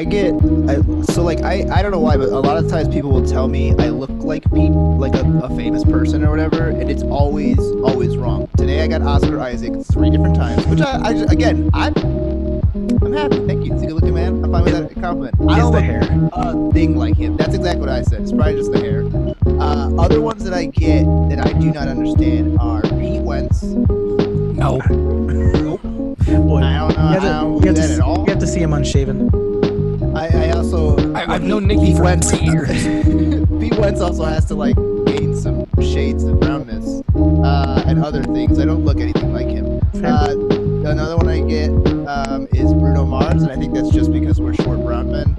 I don't know why, but a lot of times people will tell me I look like a famous person or whatever, and it's always wrong. Today I got Oscar Isaac 3 different times, which I'm happy. Thank you. He's a good looking man. I'm fine with that compliment. I don't look a thing like him. That's exactly what I said. It's probably just the hair. Other ones that I get that I do not understand are Pete Wentz. No. Nope. Boy, I don't know. I don't do that at all. You have to see him unshaven. I've known Nicky for 3 years. Pete Wentz also has to gain some shades of brownness and other things. I don't look anything like him. Another one I get is Bruno Mars, and I think that's just because we're short brown men.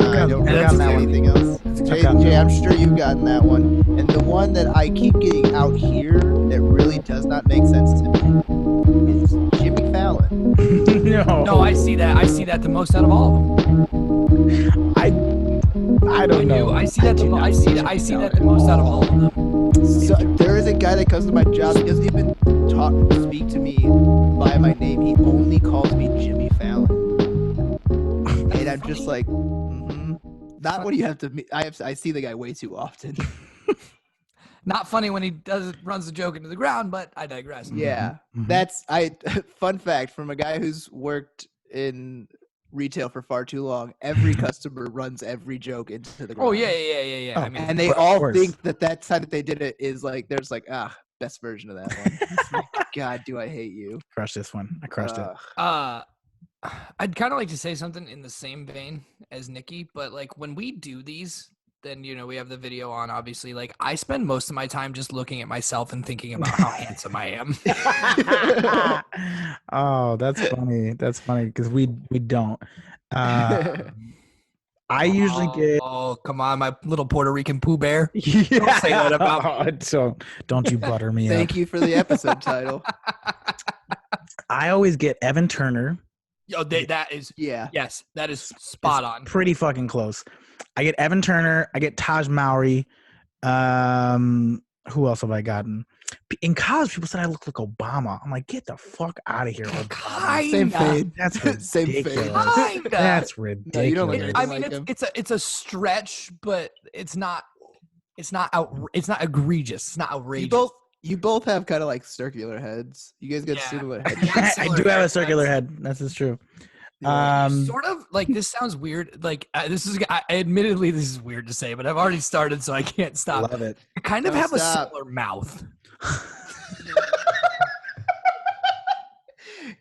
I don't really see anything else. Jay, I'm sure you've gotten that one. And the one that I keep getting out here that really does not make sense to me is Jimmy Fallon. No, I see that. I see that the most out of all of them. I don't know. I see that the most out of all of them. So there is a guy that comes to my job. He doesn't even speak to me by my name. He only calls me Jimmy Fallon, and I'm just like, not what do you have to. I see the guy way too often. Not funny when he runs the joke into the ground, but I digress. Yeah, fun fact from a guy who's worked in retail for far too long. Every customer runs every joke into the ground. Oh yeah. Oh, and they all think that time that they did it is there's best version of that one. God, do I hate you? Crush this one. I crushed it. I'd kind of like to say something in the same vein as Nikki, but when we do these, then we have the video on. Obviously, I spend most of my time just looking at myself and thinking about how handsome I am. Oh, that's funny. That's funny because we don't. I usually get. Oh, come on, my little Puerto Rican Pooh Bear. Yeah. Don't say that about me. So don't you butter me up. Thank you for the episode title. I always get Evan Turner. Yo, that is yes, that is spot on. Pretty fucking close. I get Evan Turner. I get Taj Mowry. Who else have I gotten? In college, people said I look like Obama. I'm like, get the fuck out of here, Obama. Same fade. That's ridiculous. That's ridiculous. No, you don't look I mean, it's a stretch, but it's not egregious. It's not outrageous. You both have kind of circular heads. You guys got similar heads. I do have a circular head. That's true. Sort of this sounds weird. Admittedly, this is weird to say, but I've already started, so I can't stop. Love it. I kind of have a similar mouth.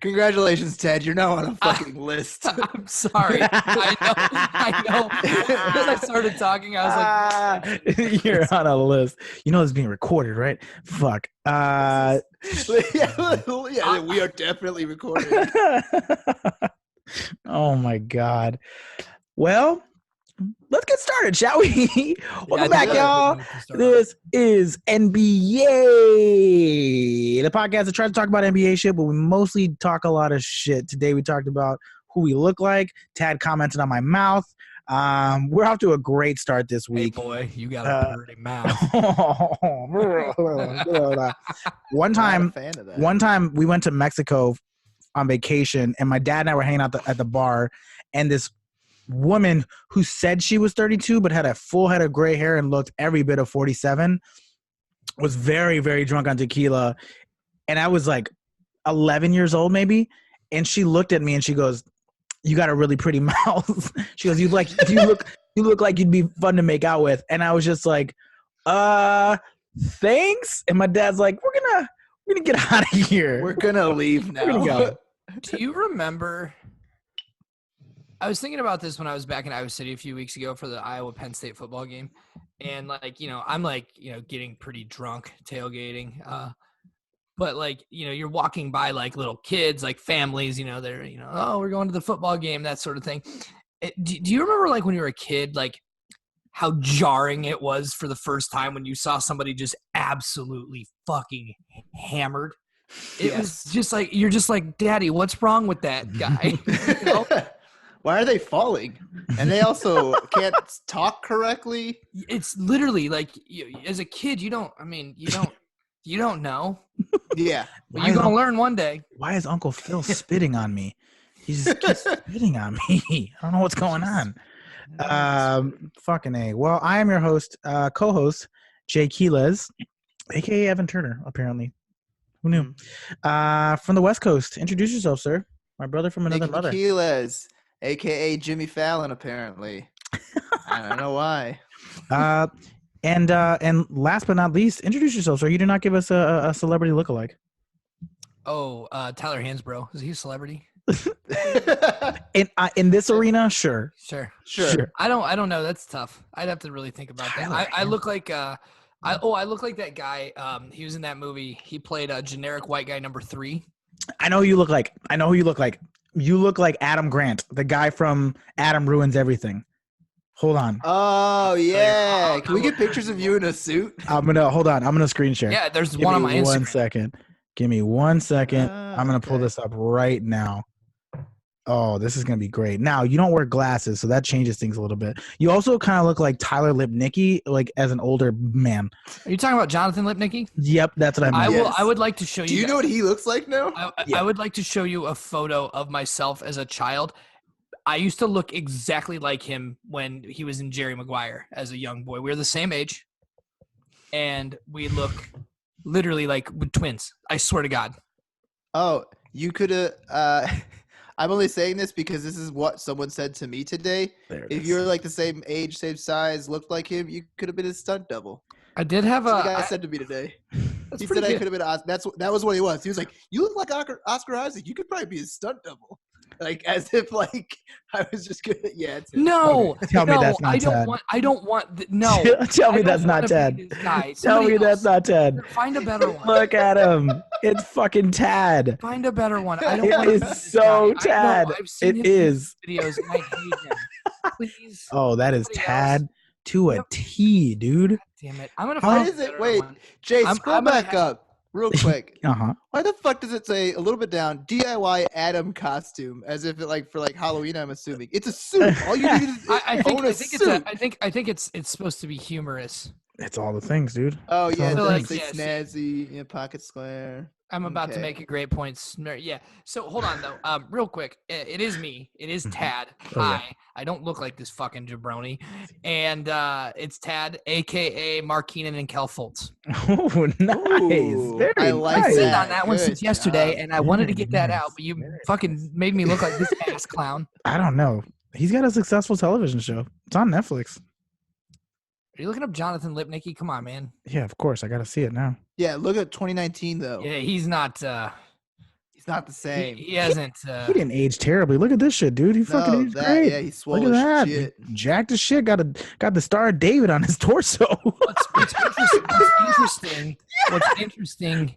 Congratulations, Ted. You're now on a fucking list. I'm sorry. I know. As I started talking, I was like, you're on a list. You know it's being recorded, right? Fuck. Yeah, we are definitely recording. Oh my God. Well, let's get started, shall we? Welcome back, y'all. This is NBA, the podcast that tries to talk about NBA shit, but we mostly talk a lot of shit. Today we talked about who we look like. Tad commented on my mouth. We're off to a great start this week. Hey boy, you got a pretty mouth. One time we went to Mexico on vacation, and my dad and I were hanging out at the bar, and this woman who said she was 32 but had a full head of gray hair and looked every bit of 47 was very, very drunk on tequila, and I was 11 years old maybe, and she looked at me and she goes, "You got a really pretty mouth." She goes, you look like you'd be fun to make out with. And I was just like, thanks. And my dad's like, we're gonna get out of here. We're gonna leave now. We're gonna go. Do you remember? I was thinking about this when I was back in Iowa City a few weeks ago for the Iowa-Penn State football game. And I'm getting pretty drunk tailgating. But you're walking by little kids, families, they're, oh, we're going to the football game, that sort of thing. Do you remember when you were a kid, how jarring it was for the first time when you saw somebody just absolutely fucking hammered? It was just you're just like, Daddy, what's wrong with that guy? Why are they falling? And they also can't talk correctly. It's literally as a kid, you don't know. Yeah. But you're going to learn one day. Why is Uncle Phil spitting on me? He just keeps spitting on me. I don't know what's going on. Fucking A. Well, I am your host, co-host, Jay Quiles, a.k.a. Evan Turner, apparently. Who knew? From the West Coast. Introduce yourself, sir. My brother from another mother. Quiles, a.k.a. Jimmy Fallon, apparently. I don't know why. And last but not least, introduce yourself, sir. You did not give us a celebrity lookalike. Oh, Tyler Hansbrough. Is he a celebrity? In this arena, sure. I don't know. That's tough. I'd have to really think about that. I look like I look like that guy. He was in that movie. He played a generic white guy number 3. I know who you look like. You look like Adam Grant, the guy from Adam Ruins Everything. Hold on. Oh yeah. Can we get pictures of you in a suit? Hold on. I'm gonna screen share. Yeah, there's one on my Instagram. Give me 1 second. I'm gonna pull this up right now. Oh, this is going to be great. Now, you don't wear glasses, so that changes things a little bit. You also kind of look like Tyler Lipnicki, like as an older man. Are you talking about Jonathan Lipnicki? Yep, that's what I meant. I would like to show you. Do you know what he looks like now? I would like to show you a photo of myself as a child. I used to look exactly like him when he was in Jerry Maguire as a young boy. We were the same age, and we look literally like twins. I swear to God. Oh, you could have I'm only saying this because this is what someone said to me today. If you're like the same age, same size, looked like him, you could have been his stunt double. I did have the guy said to me today. He said I could have been. That was what he was. He was like, "You look like Oscar Isaac. You could probably be his stunt double." Like as if like I was just good. Yeah. No. Tell me that's not Ted. I don't want. No. Tell me that's not Ted. Tell me that's not Ted. Find a better one. Look at him. It's fucking Tad. Find a better one. I don't it want is so Tad. It is. Videos and I hate him. Please. Oh, that is Tad to a T, dude. Damn it. I'm gonna. Why is it? Wait, Jay, scroll back up. Real quick. Why the fuck does it say a little bit down DIY Adam costume as if it like for like Halloween? I'm assuming it's a suit. All you need is own a suit. I think it's supposed to be humorous. It's all the things, dude. Oh yeah, like, snazzy, pocket square. I'm about to make a great point. Yeah. So hold on though. Real quick. It is me. It is Tad. Hi. Yeah. I don't look like this fucking jabroni. And it's Tad, aka Mark Keenan and Kel Fultz. Oh, nice. Very I like nice. that. I've been on that one since yesterday, and I wanted to get that out, but you fucking made me look like this ass clown. I don't know. He's got a successful television show. It's on Netflix. Are you looking up Jonathan Lipnicki? Come on, man. Yeah, of course. I got to see it now. Yeah, look at 2019 though. Yeah, he's not. He's not the same. He hasn't. He didn't age terribly. Look at this shit, dude. He fucking aged great. Yeah, he's swole. Look at that. Shit. Jacked as shit. Got the Star of David on his torso. What's interesting? What's interesting?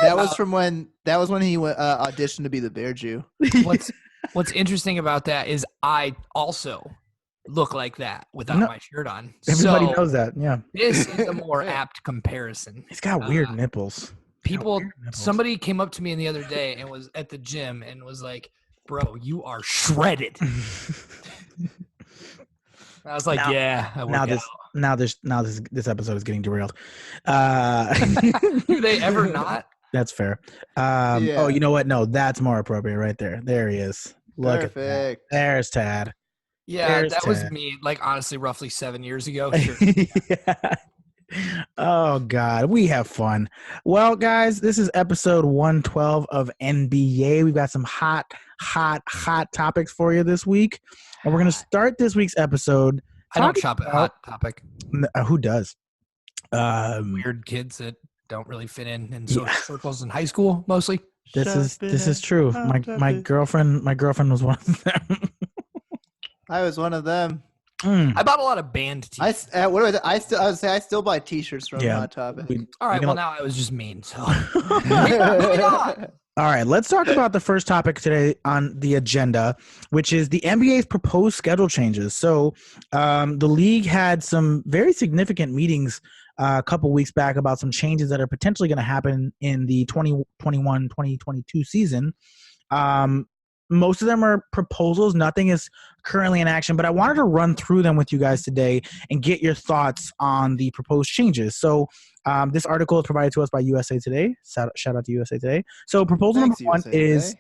That was when he went auditioned to be the Bear Jew. What's interesting about that is I also look like that without my shirt on. Everybody knows that. Yeah. This is a more apt comparison. He's got weird nipples. Somebody came up to me the other day and was at the gym and was like, "Bro, you are shredded." I was like, this episode is getting derailed. Do they ever not? That's fair. Oh, you know what? No, that's more appropriate right there. There he is. Look at that. There's Tad. Yeah, that was me, like, honestly, roughly 7 years ago. Sure. Yeah. Oh, God. We have fun. Well, guys, this is episode 112 of NBA. We've got some hot topics for you this week. And we're going to start this week's episode. I don't shop at Hot Topic. Who does? Weird kids that don't really fit in social circles in high school, mostly. This is true. My girlfriend was one of them. I was one of them. I bought a lot of band t-shirts. I still buy t-shirts from Hot Topic. All right, well, now I was just mean. So. All right, let's talk about the first topic today on the agenda, which is the NBA's proposed schedule changes. So the league had some very significant meetings a couple weeks back about some changes that are potentially going to happen in the 2021-2022 season. Most of them are proposals. Nothing is currently in action, but I wanted to run through them with you guys today and get your thoughts on the proposed changes. So this article is provided to us by USA Today. Shout out to USA Today. So proposal number one is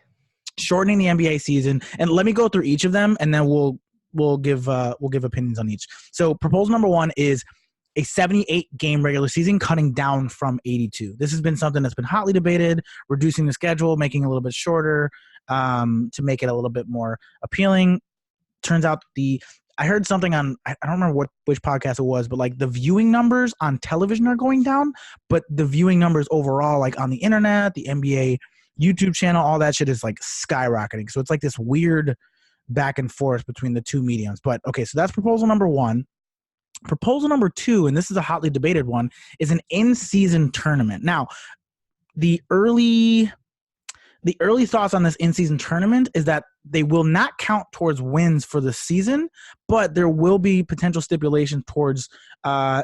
shortening the NBA season. And let me go through each of them, and then we'll give opinions on each. So proposal number 1 is a 78 game regular season, cutting down from 82. This has been something that's been hotly debated, reducing the schedule, making it a little bit shorter, to make it a little bit more appealing. Turns out I heard something on, I don't remember which podcast it was, but like the viewing numbers on television are going down, but the viewing numbers overall, like on the internet, the NBA YouTube channel, all that shit is like skyrocketing. So it's like this weird back and forth between the two mediums. But okay, so that's proposal number 1. Proposal number 2, and this is a hotly debated one, is an in-season tournament. Now, the early thoughts on this in-season tournament is that they will not count towards wins for the season, but there will be potential stipulation towards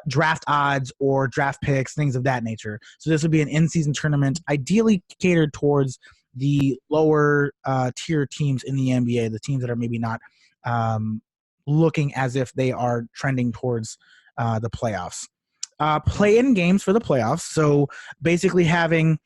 draft odds or draft picks, things of that nature. So this would be an in-season tournament, ideally catered towards the lower tier teams in the NBA, the teams that are maybe not looking as if they are trending towards the playoffs. Play-in games for the playoffs. So basically having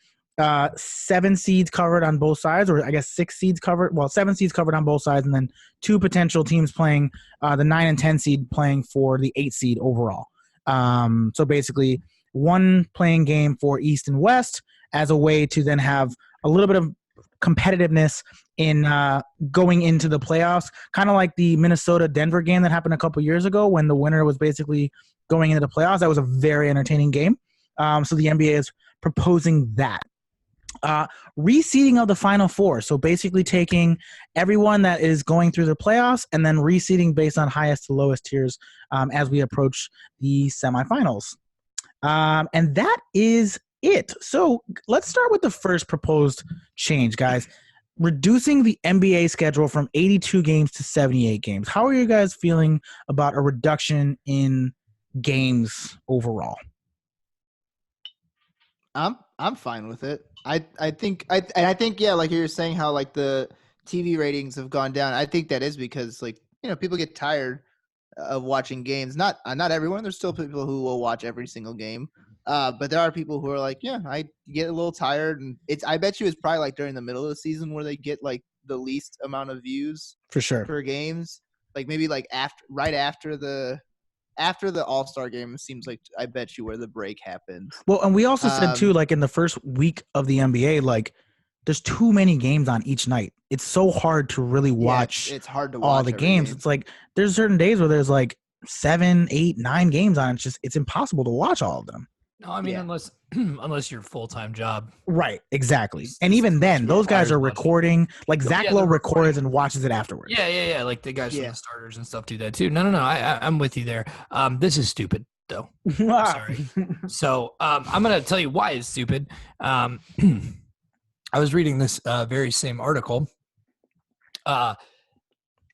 7 seeds covered on both sides, or I guess 6 seeds covered. Well, 7 seeds covered on both sides, and then 2 potential teams playing the 9 and 10 seed playing for the 8 seed overall. So basically 1 playing game for East and West as a way to then have a little bit of competitiveness in going into the playoffs, kind of like the Minnesota-Denver game that happened a couple years ago when the winner was basically going into the playoffs. That was a very entertaining game. So the NBA is proposing that. Reseeding of the Final Four. So basically taking everyone that is going through the playoffs and then reseeding based on highest to lowest tiers as we approach the semifinals. And that is it. So let's start with the first proposed change, guys. Reducing the NBA schedule from 82 games to 78 games. How are you guys feeling about a reduction in games overall? I'm fine with it. I think yeah, like you were saying how like the TV ratings have gone down. I think that is because like, people get tired of watching games. Not everyone. There's still people who will watch every single game. But there are people who are like, yeah, I get a little tired, and I bet you it's probably like during the middle of the season where they get like the least amount of views for sure per games. Like maybe like right after the All-Star game, seems like I bet you where the break happened. Well, and we also said too, like in the first week of the NBA, like there's too many games on each night. It's so hard to really watch. It's hard to watch all the games. game. It's like there's certain days where there's like 7, 8, 9 games on. It's impossible to watch all of them. No, I mean unless your full-time job. Right, exactly. And even then, those guys are recording. Like Zach Lowe records and watches it afterwards. Yeah. Like the guys from the starters and stuff do that too. No. I'm with you there. This is stupid though. Sorry. So I'm gonna tell you why it's stupid. I was reading this very same article.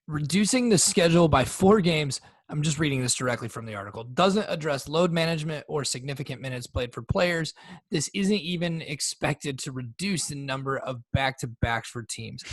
Reducing the schedule by 4 games. I'm just reading this directly from the article. Doesn't address load management or significant minutes played for players. This isn't even expected to reduce the number of back-to-backs for teams.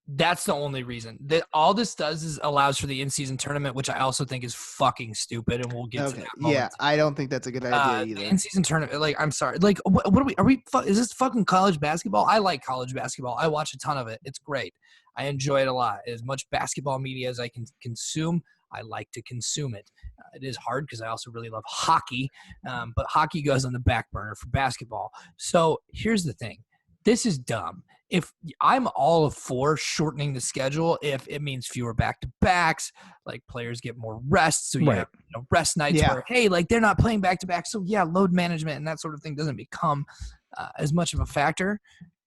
That's the only reason. That all this does is allows for the in-season tournament, which I also think is fucking stupid, and we'll get to that moment. Yeah, I don't think that's a good idea either. The in-season tournament, like, I'm sorry. Like, what are we is this fucking college basketball? I like college basketball. I watch a ton of it. It's great. I enjoy it a lot. As much basketball media as I can consume, I like to consume it. It is hard because I also really love hockey, but hockey goes on the back burner for basketball. So here's the thing. This is dumb. If I'm all for shortening the schedule, if it means fewer back-to-backs, like players get more rest, so you have rest nights where, hey, like they're not playing back-to-back, so yeah, load management and that sort of thing doesn't become as much of a factor.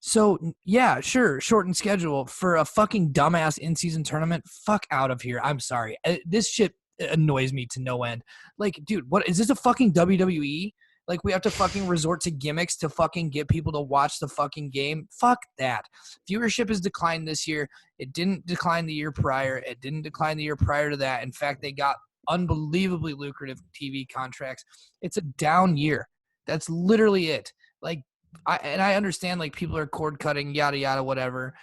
So, yeah, sure, shortened schedule for a fucking dumbass in-season tournament. Fuck out of here. I'm sorry. This shit annoys me to no end. Like, dude, what is this, a fucking WWE? Like, we have to fucking resort to gimmicks to fucking get people to watch the fucking game? Fuck that. Viewership has declined this year. It didn't decline the year prior. It didn't decline the year prior to that. In fact, they got unbelievably lucrative TV contracts. It's a down year. That's literally it. Like, I understand, like, people are cord cutting, yada, yada, whatever.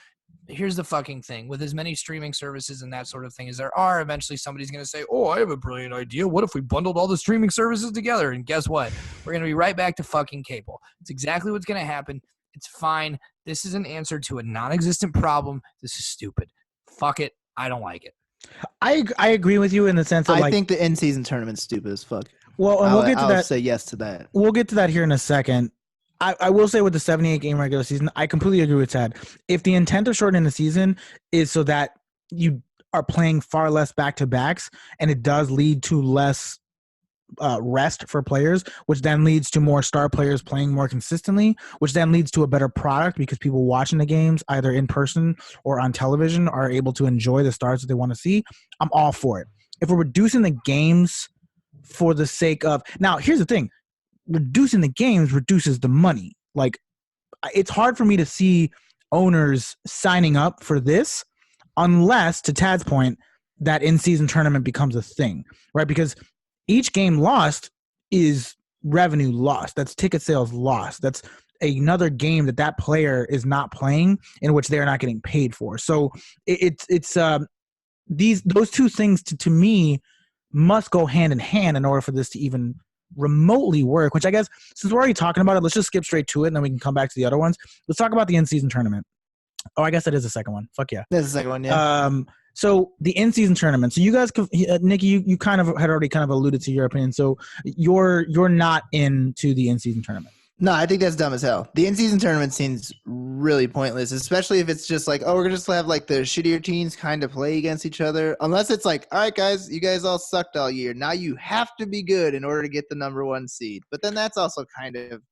Here's the fucking thing. With as many streaming services and that sort of thing as there are, eventually somebody's going to say, oh, I have a brilliant idea. What if we bundled all the streaming services together? And guess what? We're going to be right back to fucking cable. It's exactly what's going to happen. It's fine. This is an answer to a non-existent problem. This is stupid. Fuck it. I don't like it. I agree with you in the sense that I think the in-season tournament's stupid as fuck. Well, and we'll get to that. I'll say yes to that. We'll get to that here in a second. I will say with the 78-game regular season, I completely agree with Ted. If the intent of shortening the season is so that you are playing far less back-to-backs, and it does lead to less rest for players, which then leads to more star players playing more consistently, which then leads to a better product because people watching the games either in person or on television are able to enjoy the stars that they want to see. I'm all for it. If we're reducing the games for the sake of – now, here's the thing. Reducing the games reduces the money. Like, it's hard for me to see owners signing up for this unless, to Tad's point, that in-season tournament becomes a thing, right? Because each game lost is revenue lost. That's ticket sales lost. That's another game that player is not playing in which they're not getting paid for. So those two things to me must go hand in hand in order for this to even remotely work, which I guess since we're already talking about it, let's just skip straight to it and then we can come back to the other ones. Let's talk about the in-season tournament. Oh, I guess that is the second one. Fuck yeah. That's the second one, yeah. So the in-season tournament. So you guys, Nikki, you kind of had already kind of alluded to your opinion. So you're not into the in-season tournament. No, I think that's dumb as hell. The in-season tournament seems really pointless, especially if it's just like, oh, we're going to just have like the shittier teams kind of play against each other. Unless it's like, all right, guys, you guys all sucked all year. Now you have to be good in order to get the number one seed. But then that's also kind of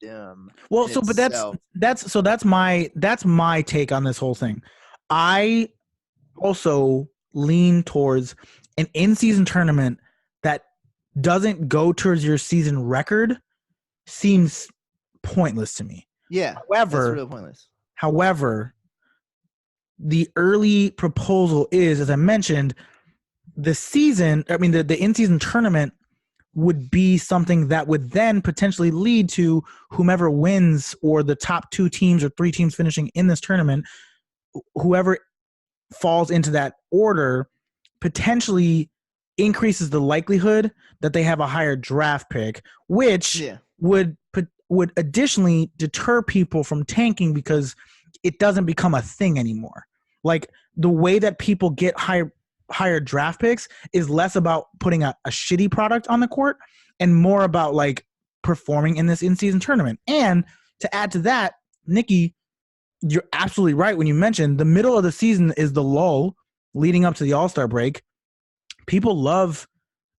dumb. Well, so itself. But that's my take on this whole thing. I also lean towards an in-season tournament that doesn't go towards your season record. Seems pointless to me. Yeah. However, that's real pointless. However, the early proposal is, as I mentioned, the in-season tournament would be something that would then potentially lead to whomever wins or the top 2 teams or 3 teams finishing in this tournament, whoever falls into that order potentially increases the likelihood that they have a higher draft pick, which would additionally deter people from tanking because it doesn't become a thing anymore. Like the way that people get higher draft picks is less about putting a shitty product on the court and more about like performing in this in-season tournament. And to add to that, Nikki, you're absolutely right when you mentioned the middle of the season is the lull leading up to the All-Star break. People love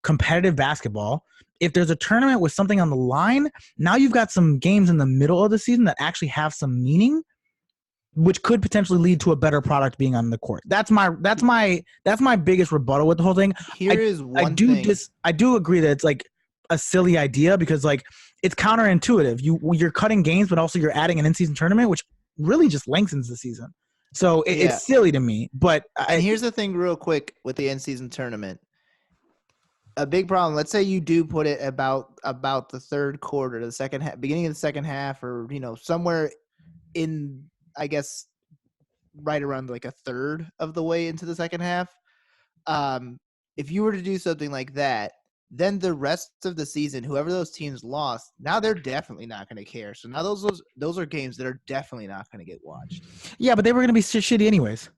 competitive basketball. If there's a tournament with something on the line, now you've got some games in the middle of the season that actually have some meaning, which could potentially lead to a better product being on the court. That's my biggest rebuttal with the whole thing. I do agree that it's like a silly idea because like it's counterintuitive. You're cutting games, but also you're adding an in-season tournament, which really just lengthens the season. So it's silly to me. But here's the thing, real quick, with the in-season tournament. A big problem. Let's say you do put it about the third quarter, the second half, beginning of the second half, or somewhere in, I guess, right around like a third of the way into the second half. If you were to do something like that, then the rest of the season, whoever those teams lost, now they're definitely not going to care. So now those are games that are definitely not going to get watched. Yeah, but they were going to be shitty anyways.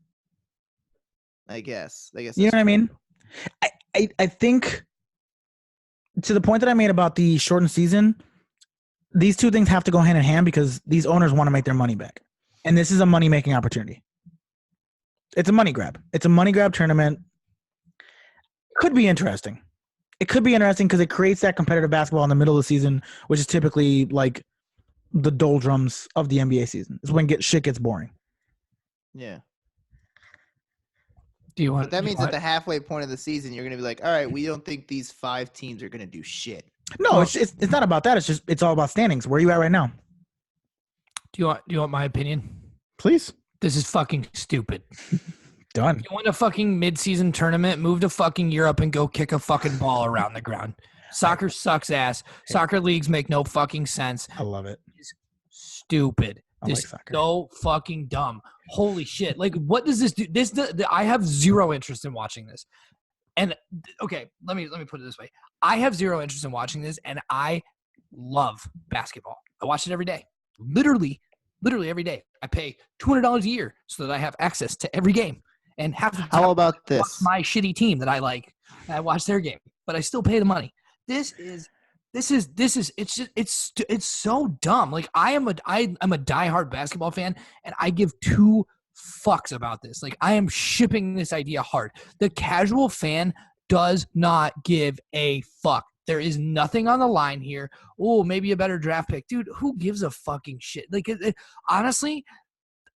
I guess. You know what I mean? I think to the point that I made about the shortened season, these two things have to go hand in hand because these owners want to make their money back. And this is a money-making opportunity. It's a money grab. It's a money grab tournament. Could be interesting. It could be interesting because it creates that competitive basketball in the middle of the season, which is typically like the doldrums of the NBA season. It's when shit gets boring. Yeah. But that means at the halfway point of the season, you're going to be like, all right, we don't think these 5 teams are going to do shit. No, it's not about that. It's all about standings. Where are you at right now? Do you want my opinion? Please. This is fucking stupid. Done. You want a fucking mid-season tournament? Move to fucking Europe and go kick a fucking ball around the ground. Soccer sucks ass. Soccer leagues make no fucking sense. I love it. It's stupid. This is so fucking dumb. Holy shit. Like, what does this do? I have zero interest in watching this. And, okay, let me put it this way. I have zero interest in watching this, and I love basketball. I watch it every day. Literally Literally every day. I pay $200 a year so that I have access to every game. And half the time, How about I watch this? my shitty team that I like. I watch their game, but I still pay the money. This is it's so dumb. Like I'm a diehard basketball fan, and I give two fucks about this. Like I am shipping this idea hard. The casual fan does not give a fuck. There is nothing on the line here. Oh, maybe a better draft pick. Dude, who gives a fucking shit? Like, honestly,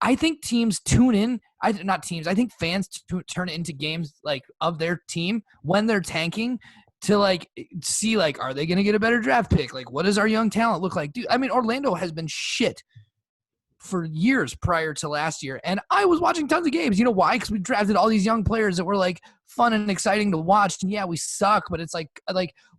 I think teams tune in. I think fans turn into games like of their team when they're tanking to like see like, are they going to get a better draft pick? Like, what does our young talent look like? Dude, I mean, Orlando has been shit for years prior to last year. And I was watching tons of games. You know why? Because we drafted all these young players that were like fun and exciting to watch. And yeah, we suck, but it's like,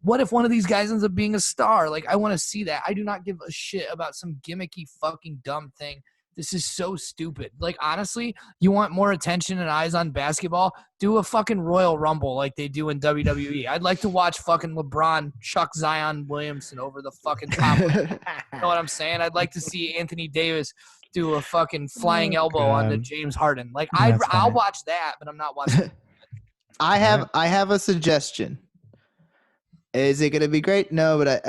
what if one of these guys ends up being a star? Like, I want to see that. I do not give a shit about some gimmicky fucking dumb thing. This is so stupid. Like, honestly, you want more attention and eyes on basketball? Do a fucking Royal Rumble like they do in WWE. I'd like to watch fucking LeBron chuck Zion Williamson over the fucking top. You know what I'm saying? I'd like to see Anthony Davis do a fucking flying elbow onto James Harden. Like, I'll watch that, but I'm not watching. I have a suggestion. Is it going to be great? No, but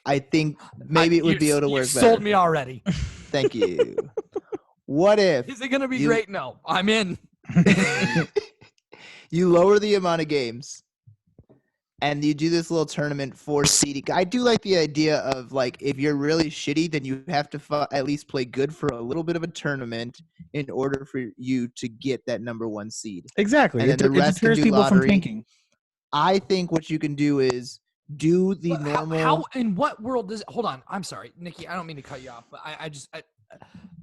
I think maybe it would be able to work better. You sold me already. Thank you. What if? Is it going to be great? No, I'm in. You lower the amount of games, and you do this little tournament for seeding. I do like the idea of like if you're really shitty, then you have to at least play good for a little bit of a tournament in order for you to get that number one seed. Exactly. And then the rest deters people lottery. from tanking. I think what you can do is do the normal. How in what world does? Hold on. I'm sorry, Nikki. I don't mean to cut you off, but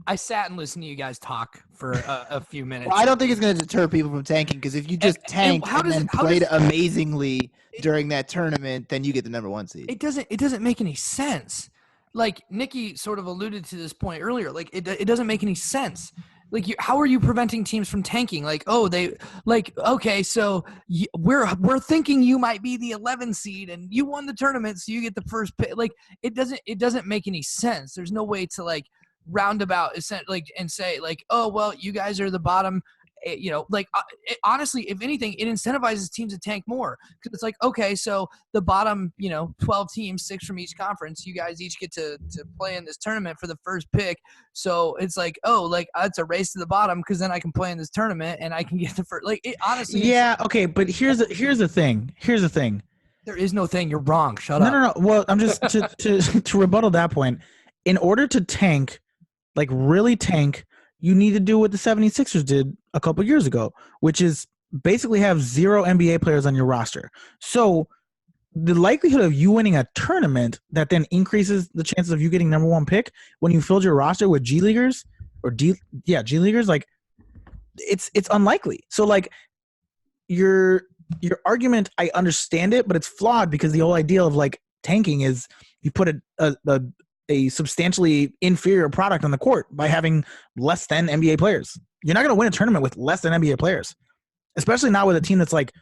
I sat and listened to you guys talk for a few minutes. Well, I don't think it's going to deter people from tanking because if you just tank and then played amazingly during that tournament, then you get the number one seed. It doesn't make any sense. Like Nikki sort of alluded to this point earlier. Like it doesn't make any sense. Like how are you preventing teams from tanking? Like okay, so we're thinking you might be the 11 seed and you won the tournament, so you get the first pick. Like it doesn't make any sense. There's no way to like roundabout and say like, oh well, you guys are the bottom. Honestly, if anything, it incentivizes teams to tank more because it's like, okay, so the bottom 12 teams, 6 from each conference, you guys each get to play in this tournament for the first pick. So it's like, oh, like it's a race to the bottom because then I can play in this tournament and I can get the first. Like it honestly. Yeah. Okay, but here's the thing. There is no thing. You're wrong. Shut up. No. Well, I'm just to rebuttal that point. In order to tank, like really tank, you need to do what the 76ers did a couple years ago, which is basically have 0 NBA players on your roster. So the likelihood of you winning a tournament that then increases the chances of you getting number one pick when you filled your roster with G Leaguers, like it's unlikely. So like your argument, I understand it, but it's flawed because the whole idea of like tanking is you put a substantially inferior product on the court by having less than NBA players. You're not going to win a tournament with less than NBA players, especially not with a team that's like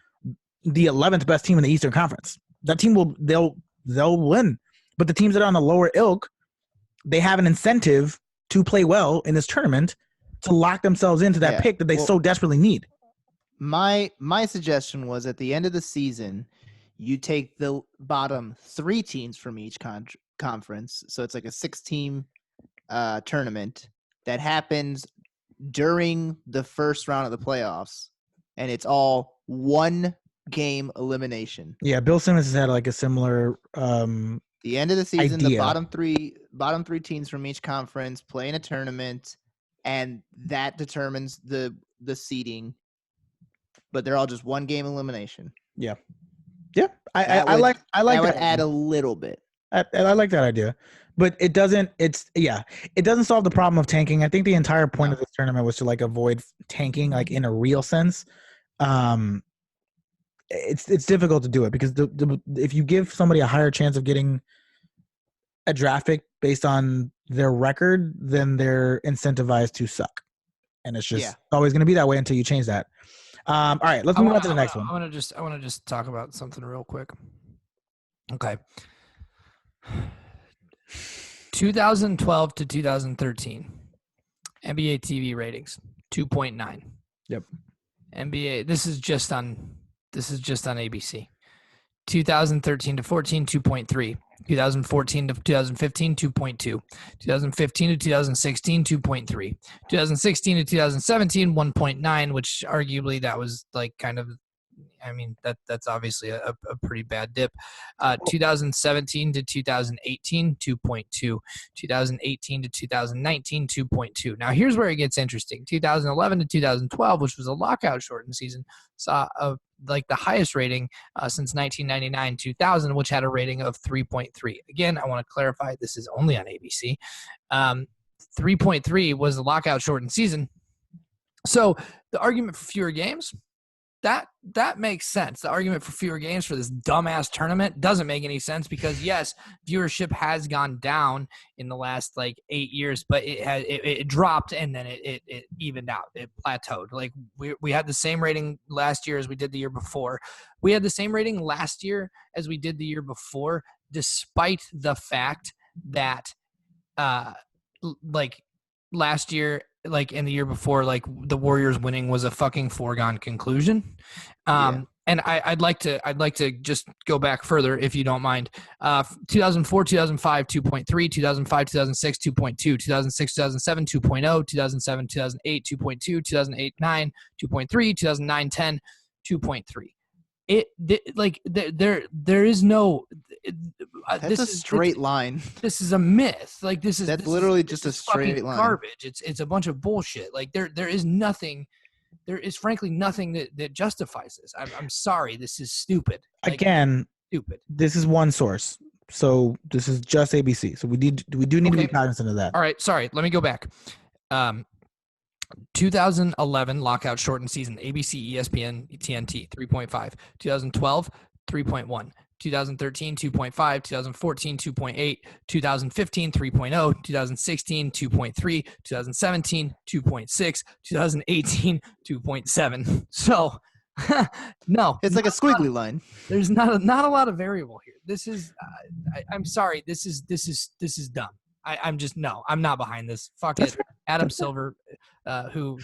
the 11th best team in the Eastern Conference. That team they'll win. But the teams that are on the lower ilk, they have an incentive to play well in this tournament to lock themselves into that pick that they so desperately need. My suggestion was at the end of the season, you take the bottom 3 teams from each conference. So it's like a 6-team tournament that happens during the first round of the playoffs, and it's all 1-game elimination. Yeah, Bill Simmons has had like a similar the end of the season, idea. The bottom three teams from each conference play in a tournament, and that determines the seeding. But they're all just 1-game elimination. Yeah. I like that that. Would add a little bit. I like that idea, but it doesn't solve the problem of tanking. I think the entire point of this tournament was to like avoid tanking, like in a real sense. It's difficult to do it because if you give somebody a higher chance of getting a draft pick based on their record, then they're incentivized to suck, and it's just always going to be that way until you change that. All right, let's move on to the next one. I want to just talk about something real quick. Okay. 2012 to 2013. NBA TV ratings 2.9. Yep. NBA. This is just on ABC. 2013 to 14, 2.3. 2014 to 2015, 2.2. 2015 to 2016, 2.3. 2016 to 2017, 1.9, which arguably that was like kind of, I mean, that's obviously a pretty bad dip. 2017 to 2018, 2.2. 2018 to 2019, 2.2. Now, here's where it gets interesting. 2011 to 2012, which was a lockout shortened season, saw like the highest rating since 1999-2000, which had a rating of 3.3. Again, I want to clarify, this is only on ABC. 3.3 was the lockout shortened season. So the argument for fewer games, that makes sense. The argument for fewer games for this dumbass tournament doesn't make any sense because yes, viewership has gone down in the last like 8 years, but it dropped and then it evened out. It plateaued. Like we had the same rating last year as we did the year before. We had the same rating last year as we did the year before, despite the fact that like last year, like in the year before, like the Warriors winning was a fucking foregone conclusion. And I'd like to just go back further if you don't mind. 2004, 2005, 2.3, 2005, 2006, 2.2, 2006, 2007, 2.0, 2007, 2008, 2.2, 2008, 9, 2.3, 2009, 10, 2.3. There is no. That's a straight line. This is a myth. Like that's literally just a straight line. Garbage. It's a bunch of bullshit. Like there is nothing. There is frankly nothing that justifies this. I'm sorry. This is stupid. Like, again, stupid. This is one source, so this is just ABC. So we do need to be cognizant of that. All right. Sorry. Let me go back. 2011 lockout shortened season. ABC, ESPN, TNT 3.5. 2012 3.1. 2013 2.5, 2014 2.8, 2015 3.0, 2016 2.3, 2017 2.6, 2018 2.7. So no, it's like a squiggly line. There's not a lot of variable here. This is I'm sorry, this is dumb. I'm just no, I'm not behind this. Fuck it. Adam Silver, who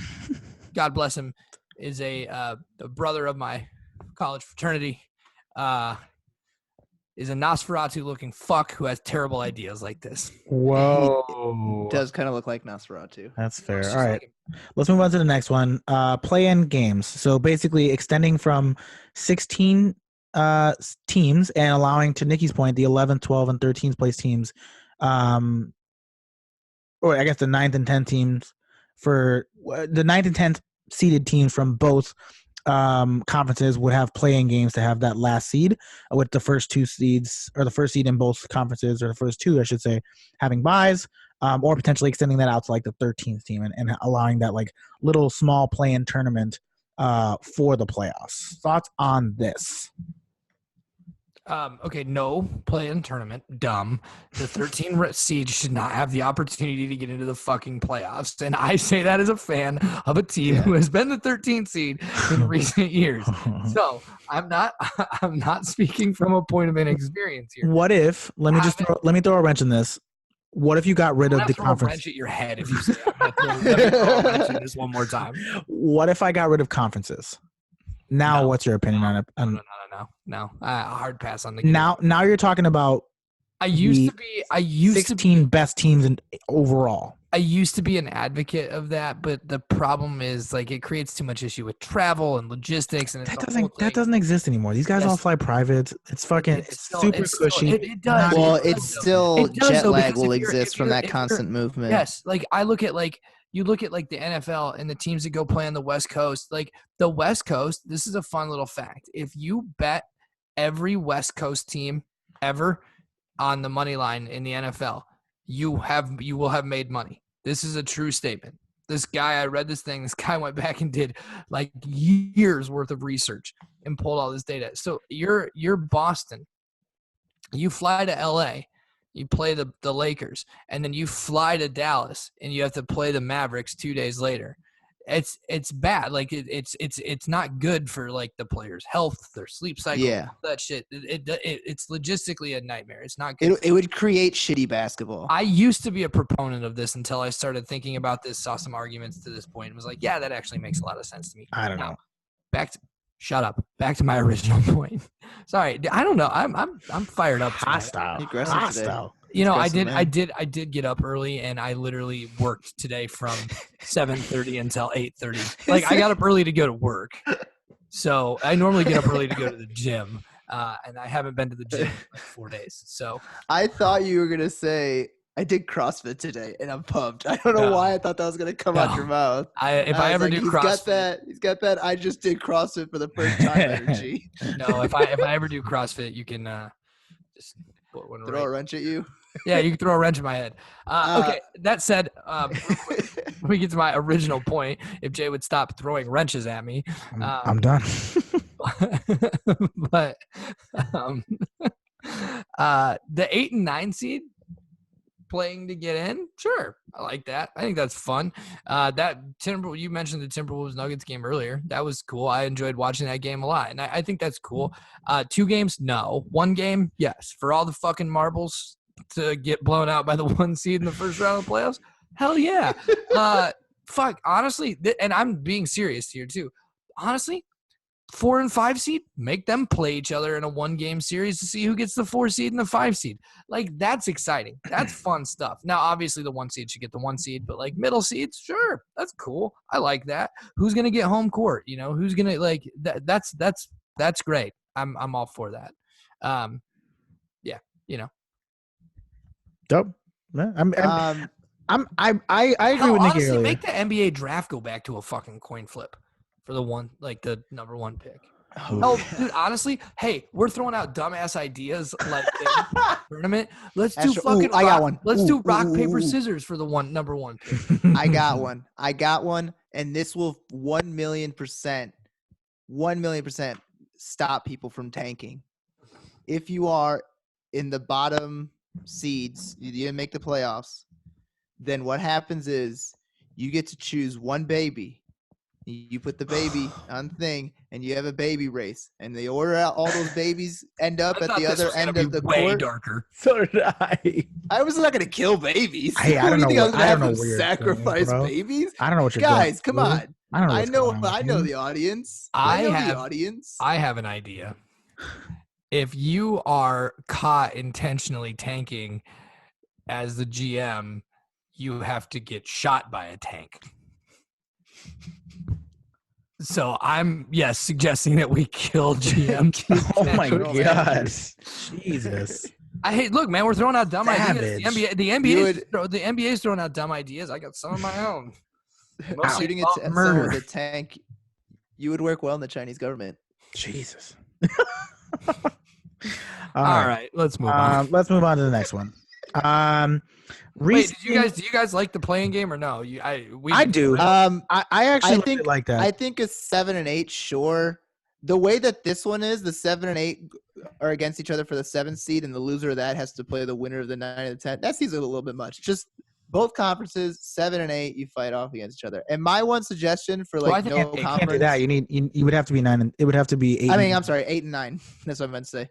God bless him, is a brother of my college fraternity. Is a Nosferatu-looking fuck who has terrible ideas like this. Whoa. He does kind of look like Nosferatu. That's fair. All right. Let's move on to the next one. Play-in games. So basically extending from 16 teams and allowing, to Nikki's point, the 11th, 12th, and 13th place teams, or I guess the 9th and 10th teams for the 9th and 10th seeded teams from both conferences would have play-in games to have that last seed, with the first two seeds, or the first seed in both conferences, or the first two, I should say, having buys, or potentially extending that out to like the 13th team and allowing that like little small play-in tournament for the playoffs. Thoughts on this? Okay, no play-in tournament. Dumb. The 13 seed should not have the opportunity to get into the fucking playoffs. And I say that as a fan of a team who has been the 13th seed in recent years. So I'm not speaking from a point of inexperience here. What if, let me throw a wrench in this. What if you got rid of the conference? A wrench at your head if you say I'm going to throw a wrench in this one more time. What if I got rid of conferences? Now, what's your opinion on it? No. Hard pass on the game. Now you're talking about. I used 16 best teams in overall. I used to be an advocate of that, but the problem is like it creates too much issue with travel and logistics, and that doesn't exist anymore. These guys all fly private. It's fucking super cushy. It does. Well, it's still jet lag will exist from that constant movement. Yes, like I look at like. You look at like the NFL and the teams that go play on the West Coast, like the West Coast, this is a fun little fact. If you bet every West Coast team ever on the money line in the NFL, you will have made money. This is a true statement. This guy went back and did like years worth of research and pulled all this data. So you're Boston. You fly to LA. You play the Lakers, and then you fly to Dallas, and you have to play the Mavericks 2 days later. it's bad. Like it's not good for like the players' health, their sleep cycle, that shit. It's logistically a nightmare. It's not good. It would create shitty basketball. I used to be a proponent of this until I started thinking about this, saw some arguments to this point, and was like, yeah, that actually makes a lot of sense to me. I don't know. Shut up. Back to my original point. Sorry, I don't know. I'm fired up. Hostile. You know, I did get up early, and I literally worked today from 7:30 until 8:30. Like, I got up early to go to work. So I normally get up early to go to the gym, and I haven't been to the gym in like 4 days. So I thought you were gonna say I did CrossFit today, and I'm pumped. I don't know why I thought that was gonna come out your mouth. If I ever do CrossFit, he's got that. I just did CrossFit for the first time energy. No, if I ever do CrossFit, you can just put one throw a wrench at you. Yeah, you can throw a wrench in my head. Okay, that said, let me get to my original point. If Jay would stop throwing wrenches at me. I'm done. But the 8 and 9 seed playing to get in, sure, I like that. I think that's fun. You mentioned the Timberwolves Nuggets game earlier. That was cool. I enjoyed watching that game a lot, and I think that's cool. 2 games, no. 1 game, yes. For all the fucking marbles to get blown out by the 1 seed in the first round of the playoffs, hell yeah. Fuck, honestly, and I'm being serious here too. Honestly, 4 and 5 seed, make them play each other in a 1-game series to see who gets the 4 seed and the 5 seed. Like, that's exciting. That's fun stuff. Now, obviously, the 1 seed should get the 1 seed, but like middle seeds, sure, that's cool. I like that. Who's gonna get home court? You know, who's gonna like that? That's great. I'm all for that. Yeah, you know. Dope. I agree Hell, with Nicky honestly, earlier. make the NBA draft go back to a fucking coin flip for the number 1 pick. Oh, dude, honestly, hey, we're throwing out dumbass ideas like the tournament. Let's do fucking. I got one. Let's do rock paper scissors for the number 1 pick. I got one, and this will 1,000,000% stop people from tanking. If you are in the bottom seeds, you didn't make the playoffs, then what happens is you get to choose 1 baby. You put the baby on the thing, and you have a baby race, and they order out all those babies end up at the other end of the way court. Darker. So did I. I was not going to kill babies. Hey, I don't know. I don't know where you're sacrifice going, babies. I don't know what you're guys. doing. Come on. I don't know. I know the audience. I know the audience. I have an idea. If you are caught intentionally tanking as the GM, you have to get shot by a tank. So I'm suggesting that we kill GM. Oh my god, Jesus! Look, man, we're throwing out dumb ideas. The NBA is throwing out dumb ideas. I got some of my own. Shooting at someone with a tank, you would work well in the Chinese government. Jesus. All right, let's move on. Let's move on to the next one. Wait, do you guys like the playing game or no? I do. I actually think like that. I think a 7 and 8, sure. The way that this one is, the 7 and 8 are against each other for the 7th seed, and the loser of that has to play the winner of the 9 and the 10. That seems a little bit much. Just both conferences, 7 and 8, you fight off against each other. And my one suggestion for no conference, you can't do that. You would have to be 9 and it would have to be 8. I'm sorry, 8 and 9. That's what I meant to say.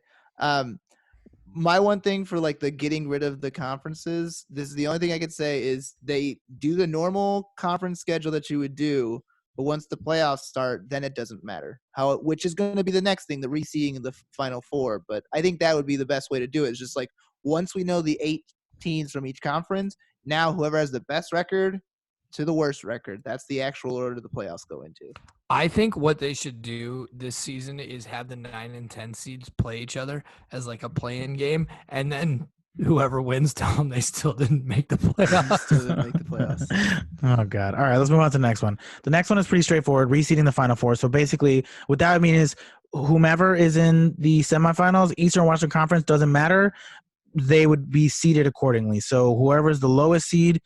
My one thing for like the getting rid of the conferences, this is the only thing I could say is they do the normal conference schedule that you would do, but once the playoffs start, then it doesn't matter which is going to be the next thing, the reseeding of the Final Four. But I think that would be the best way to do it. It's just like once we know the 8 teams from each conference, now whoever has the best record to the worst record, that's the actual order the playoffs go into. I think what they should do this season is have the 9 and 10 seeds play each other as like a play-in game, and then whoever wins tell them they still didn't make the playoffs. Oh God! All right, let's move on to the next one. The next one is pretty straightforward: reseeding the Final Four. So basically, what that would mean is whomever is in the semifinals, Eastern or Western Conference, doesn't matter. They would be seeded accordingly. So whoever is the lowest seed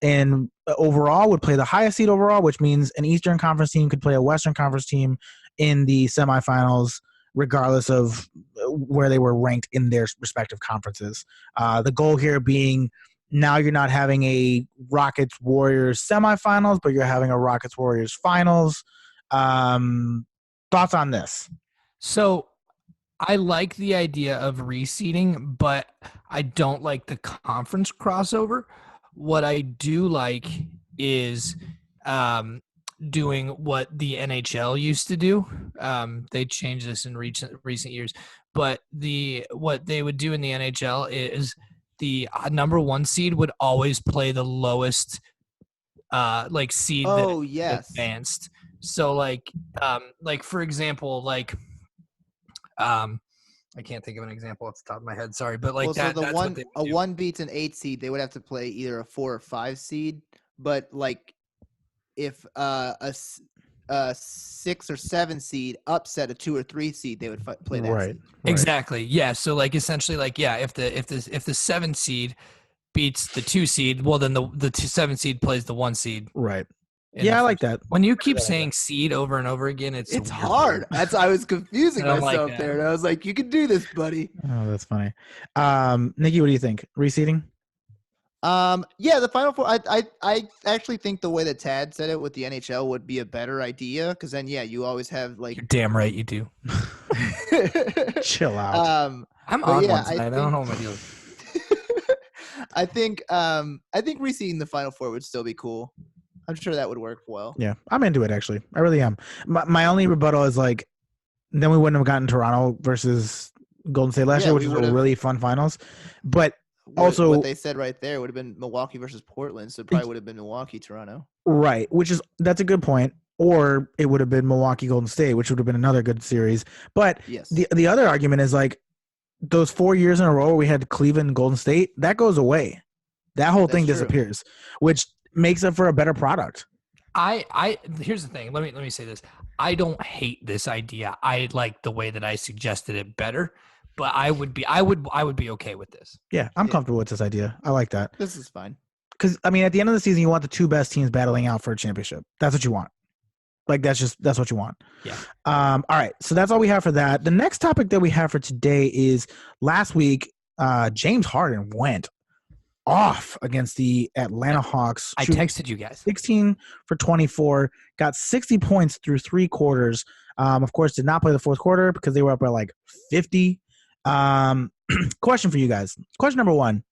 and overall would play the highest seed overall, which means an Eastern Conference team could play a Western Conference team in the semifinals, regardless of where they were ranked in their respective conferences. The goal here being now you're not having a Rockets Warriors semifinals, but you're having a Rockets Warriors finals. Thoughts on this? So I like the idea of reseeding, but I don't like the conference crossover. What I do like is doing what the NHL used to do. They changed this in recent years, but what they would do in the NHL is the number one seed would always play the lowest seed Oh, that yes. advanced. So like for example, I can't think of an example off the top of my head. Sorry, but So that's what they would do. 1 beats an 8 seed, they would have to play either a 4 or 5 seed. But like, if a 6 or 7 seed upset a 2 or 3 seed, they would play that seed. Exactly. Yeah. So like essentially, if the 7 seed beats the 2 seed, well then the 7 seed plays the 1 seed. Right. Yeah, I like that. When you keep saying seed over and over again, it's hard. I was confusing myself there, and I was like, "You can do this, buddy." Oh, that's funny. Nikki, what do you think? Reseeding? Yeah, the Final Four. I actually think the way that Tad said it with the NHL would be a better idea, because then you always have like. You're damn right you do. Chill out. I'm on one side. I don't know what my deal is. I think reseeding the Final Four would still be cool. I'm sure that would work well. Yeah, I'm into it, actually. I really am. My only rebuttal is like, then we wouldn't have gotten Toronto versus Golden State last year, which is a really fun finals. But also, what they said right there would have been Milwaukee versus Portland, so it probably would have been Milwaukee, Toronto. Right, that's a good point. Or it would have been Milwaukee Golden State, which would have been another good series. But yes. the other argument is like, those 4 years in a row where we had Cleveland Golden State, that goes away. That whole thing disappears, which makes it for a better product. Here's the thing. Let me say this. I don't hate this idea. I like the way that I suggested it better, but I would be okay with this. Yeah, I'm comfortable with this idea. I like that. This is fine. Because I mean, at the end of the season, you want the two best teams battling out for a championship. That's what you want. Like that's what you want. Yeah. All right. So that's all we have for that. The next topic that we have for today is last week, James Harden went off against the Atlanta Hawks. I texted you guys. 16 for 24, got 60 points through 3 quarters. Of course, did not play the fourth quarter because they were up by like 50. Question for you guys. Question number 1.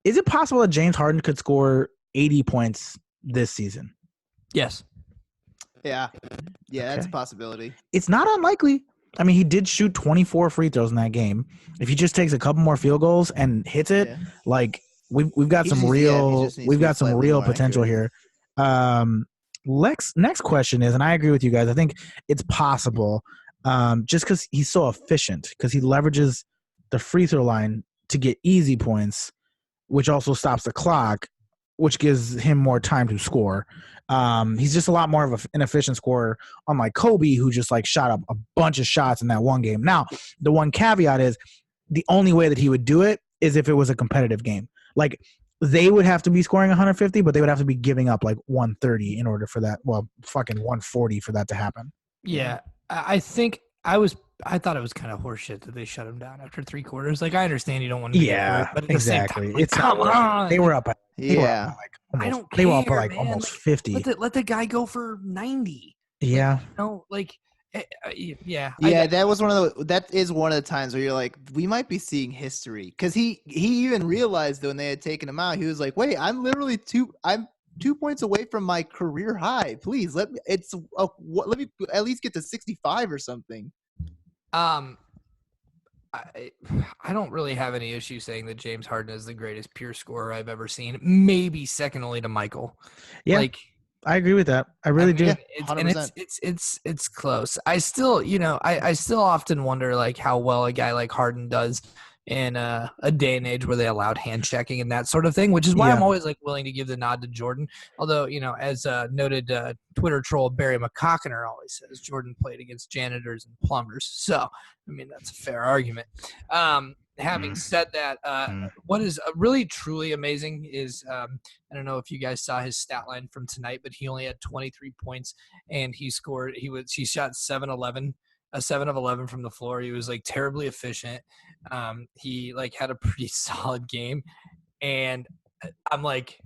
Is it possible that James Harden could score 80 points this season? Yes. Yeah. Yeah, that's a possibility. It's not unlikely. I mean, he did shoot 24 free throws in that game. If he just takes a couple more field goals and hits it, like we've got some real potential here. Next question is, and I agree with you guys. I think it's possible, just because he's so efficient, because he leverages the free throw line to get easy points, which also stops the clock, which gives him more time to score. He's just a lot more of an efficient scorer, unlike Kobe, who just like shot up a bunch of shots in that one game. Now, the one caveat is the only way that he would do it is if it was a competitive game. Like they would have to be scoring 150, but they would have to be giving up like 130 in order for that. Well, fucking 140 for that to happen. Yeah, I think I thought it was kind of horseshit that they shut him down after 3 quarters. Like I understand you don't want to. But at exactly. The same time, like, come on. They were up. I don't care. They were up like, almost 50. Let the guy go for 90. Yeah. That was that is one of the times where you're like, we might be seeing history, because he even realized when they had taken him out, he was like, wait, I'm literally 2 points away from my career high. Please let me at least get to 65 or something. I don't really have any issue saying that James Harden is the greatest pure scorer I've ever seen. Maybe second only to Michael. Yeah, I agree with that. I really do. It's close. I still, I still often wonder like how well a guy like Harden does in a day and age where they allowed hand checking and that sort of thing, which is why I'm always like willing to give the nod to Jordan. Although, as noted Twitter troll Barry McCockiner always says, Jordan played against janitors and plumbers. So, I mean, that's a fair argument. Having said that, what is really truly amazing is I don't know if you guys saw his stat line from tonight, but he only had 23 points and he shot 7-11 a 7 of 11 from the floor. He was like terribly efficient. He like had a pretty solid game, and I'm like,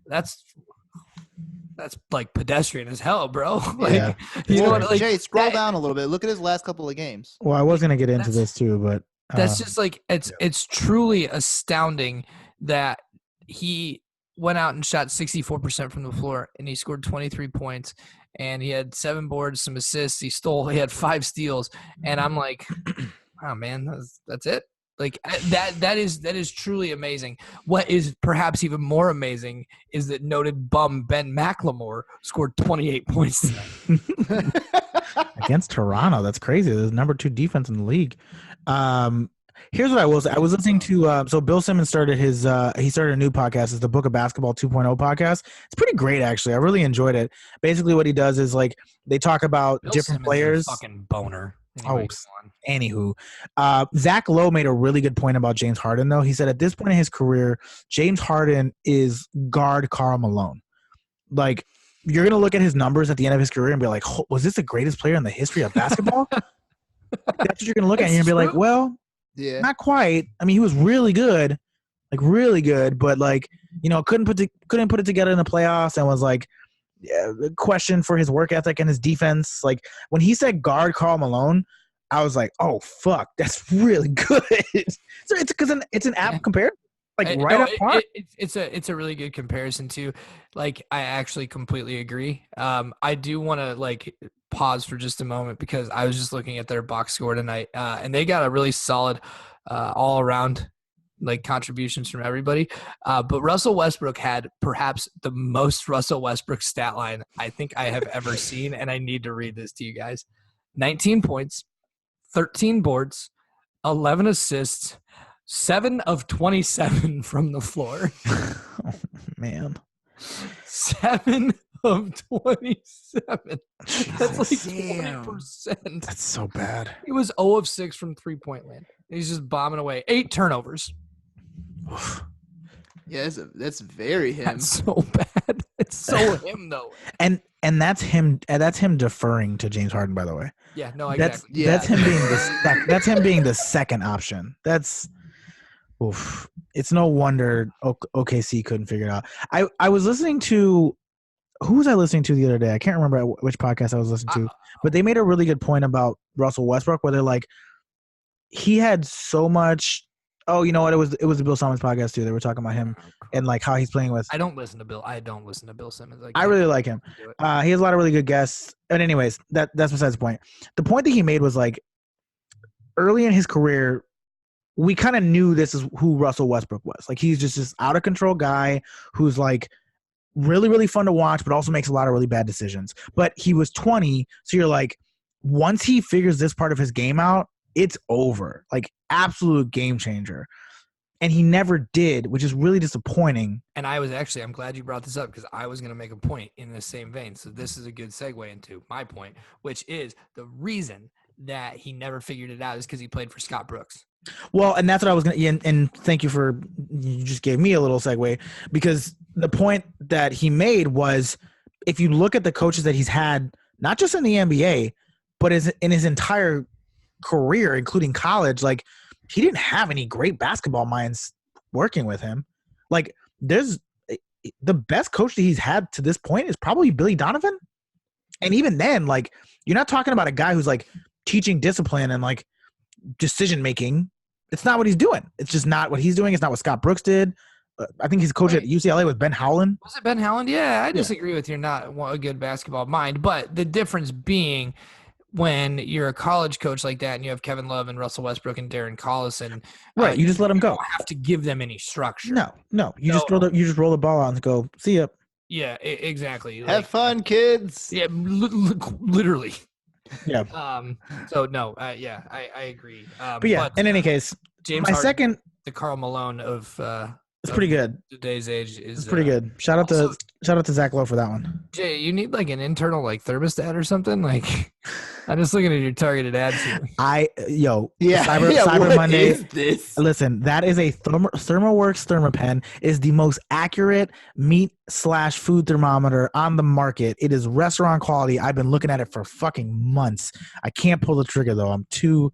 that's like pedestrian as hell, bro. Like, Yeah. you know what? Like, Jay, scroll down a little bit. Look at his last couple of games. Well, I was gonna get into this too, but that's just like it's truly astounding that he went out and shot 64% from the floor, and he scored 23 points, and he had 7 boards, some assists. He had 5 steals, and I'm like, oh man, that's it. Like that is truly amazing. What is perhaps even more amazing is that noted bum Ben McLemore scored 28 points against Toronto. That's crazy. There's number 2 defense in the league. Here's what I will say. I was listening to so Bill Simmons started he started a new podcast. It's the Book of Basketball 2.0 podcast. It's pretty great, actually. I really enjoyed it. Basically, what he does is like they talk about Bill different Simmons players. Is a fucking boner. Anyway, Anywho, Zach Lowe made a really good point about James Harden, though. He said at this point in his career, James Harden is guard Karl Malone. Like, you're going to look at his numbers at the end of his career and be like, was this the greatest player in the history of basketball? That's what you're going to look at. And you're going to be like, well, yeah, not quite. I mean, he was really good, but like, you know, couldn't put it together in the playoffs and was like, question for his work ethic and his defense. Like when he said guard Karl Malone, I was like, oh fuck, that's really good. So it's because it's an apt comparison. Like up front. It's a really good comparison too. Like I actually completely agree. I do want to like pause for just a moment because I was just looking at their box score tonight, and they got a really solid all around like contributions from everybody. But Russell Westbrook had perhaps the most Russell Westbrook stat line I think I have ever seen. And I need to read this to you guys. 19 points, 13 boards, 11 assists, 7 of 27 from the floor. Oh, man. 7 of 27. Jesus. That's like 20%. That's so bad. He was 0 of 6 from three-point land. He's just bombing away. 8 turnovers. Yeah, that's very him. That's so bad. It's so him though. And that's him. That's him deferring to James Harden. By the way. Yeah. No. Exactly. That's him being that's him being the second option. That's. Oof. It's no wonder OKC couldn't figure it out. I was listening to. Who was I listening to the other day? I can't remember which podcast I was listening to, but they made a really good point about Russell Westbrook, where they're like, he had so much. Oh, you know what? It was the Bill Simmons podcast too. They were talking about him and like how he's playing with. I don't listen to Bill Simmons. I really like him. He has a lot of really good guests. And anyways, that's besides the point. The point that he made was like, early in his career, we kind of knew this is who Russell Westbrook was. Like he's just this out of control guy who's like really, really fun to watch, but also makes a lot of really bad decisions. But he was 20, so you're like, once he figures this part of his game out, it's over. Like absolute game changer. And he never did, which is really disappointing. And I'm glad you brought this up because I was going to make a point in the same vein. So this is a good segue into my point, which is the reason that he never figured it out is because he played for Scott Brooks. Well, and that's what I was going to, and thank you you just gave me a little segue, because the point that he made was, if you look at the coaches that he's had, not just in the NBA, but in his entire career, including college, like he didn't have any great basketball minds working with him. Like there's the best coach that he's had to this point is probably Billy Donovan. And even then, like you're not talking about a guy who's like teaching discipline and like decision-making. It's not what he's doing. It's just not what he's doing. It's not what Scott Brooks did. I think he's coach at UCLA with Ben Howland. Was it Ben Howland? Yeah, I disagree with you. Not a good basketball mind, but the difference being when you're a college coach like that and you have Kevin Love and Russell Westbrook and Darren Collison, right? You just let them go. You don't have to give them any structure. No. You just roll the ball out and go, see ya. Yeah, exactly. Have fun, kids. Yeah, literally. Yeah. So no. Yeah, I agree. But in any case, James Harden, the Karl Malone of it's pretty good. Today's age is it's pretty good. Shout out to Zach Lowe for that one. Jay, you need like an internal like thermostat or something like. I'm just looking at your targeted ads here. Cyber what Monday. is this? Listen, that is a ThermoWorks ThermoPen is the most accurate meat/food thermometer on the market. It is restaurant quality. I've been looking at it for fucking months. I can't pull the trigger though. I'm too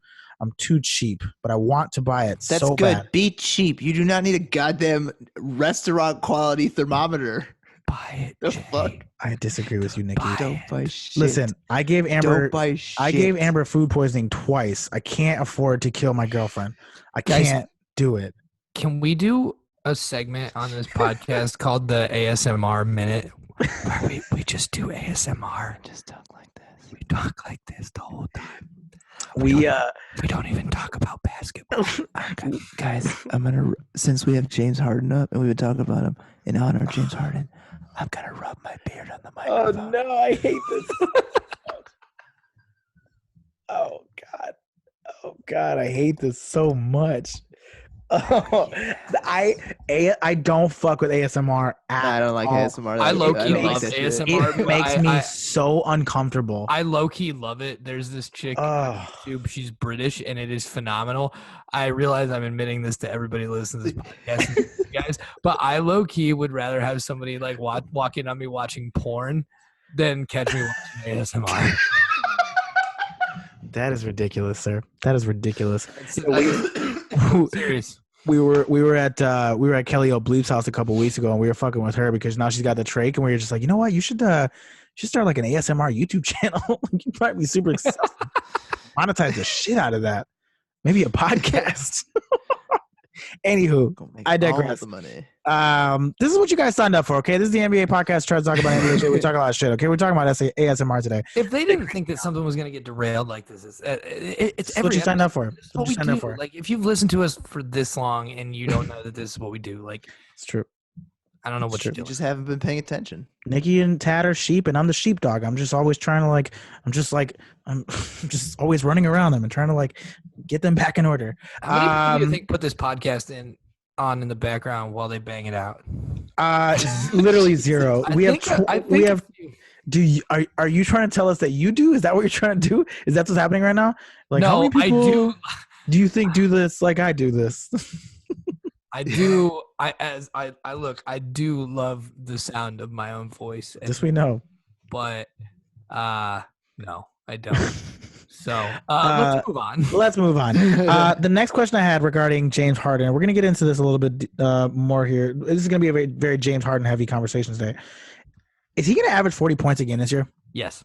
cheap, but I want to buy it. That's so good. bad. Be cheap. You do not need a goddamn restaurant quality thermometer. Buy it. The Jay. fuck? I disagree with you, Nikki. Don't buy shit. Listen, I gave Don't buy shit. Amber food poisoning twice. I can't afford to kill my girlfriend. I Guys, can't do it. Can we do a segment on this podcast called the ASMR Minute, where we just do ASMR? Just talk like this. We talk like this the whole time. We don't even talk about basketball. Guys, since we have James Harden up and we've been talking about him in honor of James Harden, I'm gonna rub my beard on the microphone. Oh no, I hate this. Oh God, I hate this so much. Oh, I don't fuck with ASMR at I don't like all. ASMR. I low-key don't love that shit. ASMR. It makes me so uncomfortable. I low-key love it. There's this chick on YouTube. She's British, and it is phenomenal. I realize I'm admitting this to everybody who listens to this podcast, guys, but I low-key would rather have somebody like walk in on me watching porn than catch me watching ASMR. That is ridiculous, sir. That is ridiculous. Serious. We were at Kelly O'Bleep's house a couple weeks ago, and we were fucking with her because now she's got the trach, and we were just like, you know what, you should start like an ASMR YouTube channel. You'd probably be super successful. Monetize the shit out of that. Maybe a podcast. Anywho, I digress. The money. This is what you guys signed up for, okay? This is the NBA podcast. Try to talk about NBA shit. We talk a lot of shit, okay? We're talking about ASMR today. If they didn't think that something was going to get derailed like this, it's what you signed up for. It's what we do. Like, if you've listened to us for this long and you don't know that this is what we do, like, it's true. I don't know what you're doing. You just haven't been paying attention. Nikki and Tad are sheep, and I'm the sheepdog. I'm just always trying to I'm just always running around them and trying to get them back in order. How many people do you think put this podcast on in the background while they bang it out? Literally zero. Are you trying to tell us that you do? Is that what you're trying to do? Is that what's happening right now? Like, no, how many people I do. Do you think do this like I do this? I do. I do love the sound of my own voice. This we know. But no, I don't. So let's move on. Let's move on. The next question I had regarding James Harden, we're going to get into this a little bit more here. This is going to be a very, very James Harden heavy conversation today. Is he going to average 40 points again this year? Yes.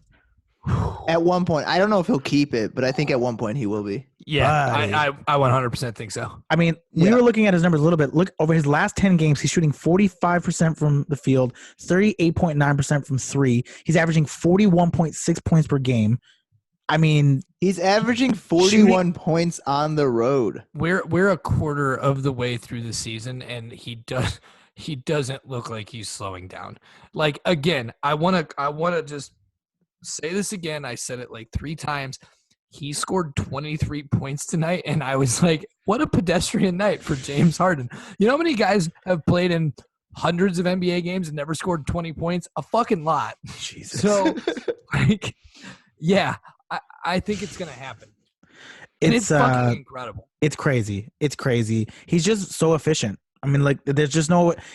At one point, I don't know if he'll keep it, but I think at one point he will be. Yeah, I 100% think so. I mean, we were looking at his numbers a little bit. Look, over his last 10 games, he's shooting 45% from the field, 38.9% from three. He's averaging 41.6 points per game. I mean, he's averaging 41 points on the road. We're a quarter of the way through the season, and he doesn't look like he's slowing down. Like, again, I wanna just say this again. I said it like 3 times. He scored 23 points tonight, and I was like, what a pedestrian night for James Harden. You know how many guys have played in hundreds of NBA games and never scored 20 points? A fucking lot. Jesus. So, I think it's going to happen. And it's fucking incredible. It's crazy. It's crazy. He's just so efficient. I mean,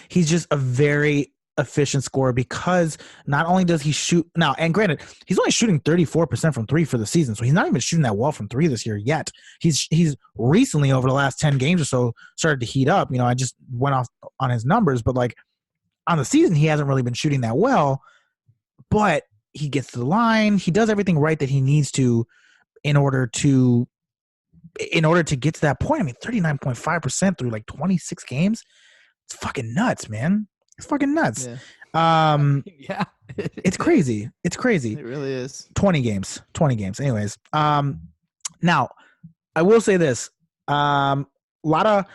he's just a very efficient scorer because not only does he shoot now, and granted, he's only shooting 34% from three for the season, so he's not even shooting that well from three this year yet. He's recently, over the last 10 games or so, started to heat up. You know, I just went off on his numbers, but on the season, he hasn't really been shooting that well, but he gets to the line. He does everything right that he needs to in order to get to that point. I mean, 39.5% through 26 games. It's fucking nuts, man. It's fucking nuts. Yeah. It's crazy. It's crazy. It really is. 20 games. Anyways. Now I will say this. Lot of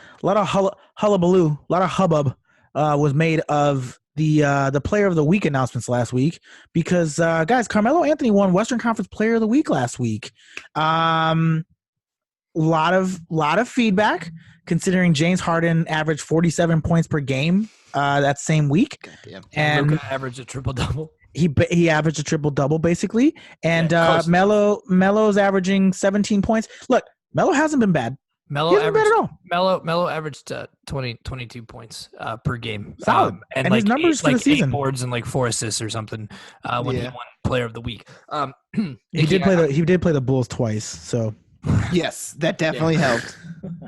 hullabaloo, a lot of hubbub was made of the player of the week announcements last week because guys, Carmelo Anthony won Western Conference Player of the Week last week. Lot of feedback considering James Harden averaged 47 points per game that same week. Goddamn. And Luka averaged a triple-double. He averaged a triple-double basically. And Melo's averaging 17 points. Look, Melo hasn't been bad. Melo averaged 22 points per game. Solid. And his numbers for the season. 8 boards and 4 assists or something when he won Player of the Week. He did play the Bulls twice, so yes, that definitely helped.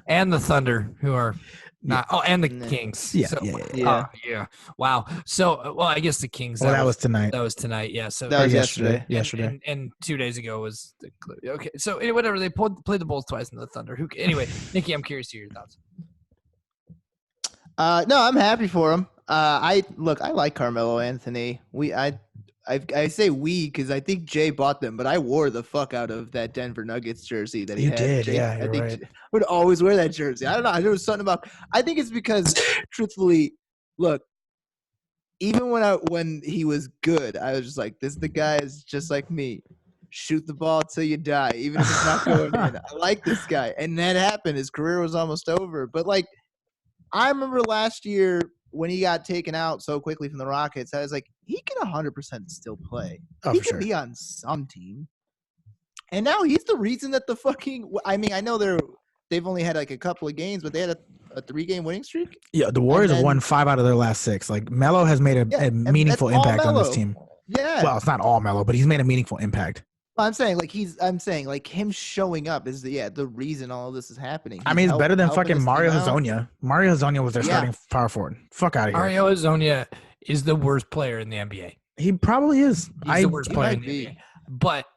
And the Thunder, who are not. Oh, and the Kings. Yeah. Wow. So, well, I guess the Kings. That was tonight. That was tonight. Yeah. So that was yesterday. And 2 days ago was okay. So whatever, they played the Bulls twice and the Thunder. Anyway, Nikki, I'm curious to hear your thoughts. No, I'm happy for him. I like Carmelo Anthony. I say we because I think Jay bought them, but I wore the fuck out of that Denver Nuggets jersey that he had. You did, Jay, yeah. I think right. I would always wear that jersey. I don't know. There was something about. I think it's because, truthfully, look, even when he was good, I was just like, this the guy is just like me. Shoot the ball till you die, even if it's not going in. I like this guy, and that happened. His career was almost over, but like, I remember last year when he got taken out so quickly from the Rockets, I was like, he can 100% still play. He can be on some team. And now he's the reason that the fucking – I mean, I know they've only had like a couple of games, but they had a 3-game winning streak. Yeah, the Warriors have won 5 out of their last 6. Like, Melo has made a meaningful impact on this team. Yeah. Well, it's not all Melo, but he's made a meaningful impact. I'm saying like him showing up is the reason all of this is happening. I mean, it's better than fucking Mario Hezonja. Mario Hezonja was their starting power forward. Fuck out of here. Mario Hezonja is the worst player in the NBA. He probably is. He's the worst player in the NBA. But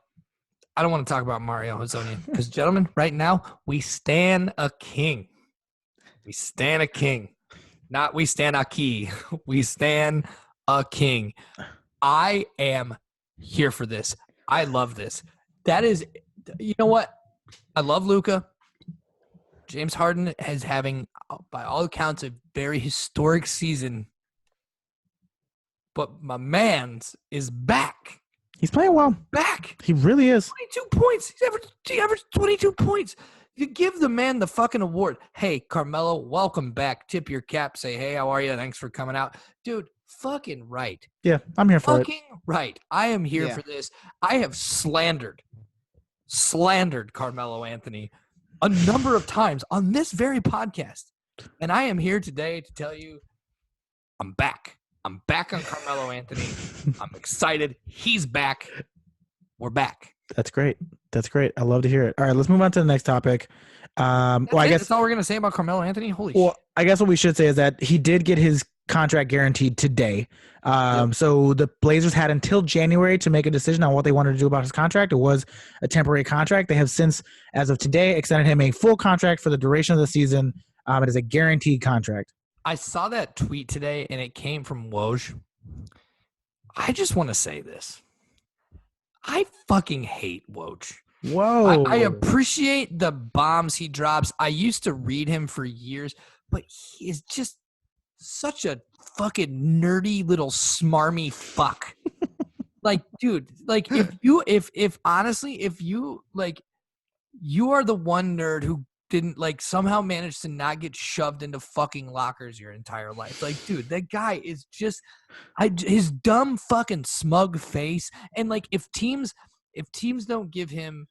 I don't want to talk about Mario Hezonja because, gentlemen, right now we stand a king. We stand a king. Not we stand a key. We stand a king. I am here for this. I love this. That is, you know what? I love Luka. James Harden is having, by all accounts, a very historic season. But my man's is back. He's playing well. Back. He really is. 22 points. He averaged 22 points. You give the man the fucking award. Hey, Carmelo, welcome back. Tip your cap. Say, hey, how are you? Thanks for coming out. Dude, fucking right. Yeah, I'm here for it. Fucking right. I am here for this. I have slandered Carmelo Anthony a number of times on this very podcast. And I am here today to tell you I'm back. I'm back on Carmelo Anthony. I'm excited. He's back. We're back. That's great. I love to hear it. All right, let's move on to the next topic. I guess that's all we're going to say about Carmelo Anthony. Holy shit. I guess what we should say is that he did get his contract guaranteed today. So the Blazers had until January to make a decision on what they wanted to do about his contract. It was a temporary contract. They have since, as of today, extended him a full contract for the duration of the season. It is a guaranteed contract. I saw that tweet today, and it came from Woj. I just want to say this. I fucking hate Woj. Whoa. I appreciate the bombs he drops. I used to read him for years, but he is just such a fucking nerdy little smarmy fuck. Like, dude, like if honestly, if you like, you are the one nerd who didn't like somehow manage to not get shoved into fucking lockers your entire life. Like, dude, that guy is just his dumb fucking smug face. And like, if teams don't give him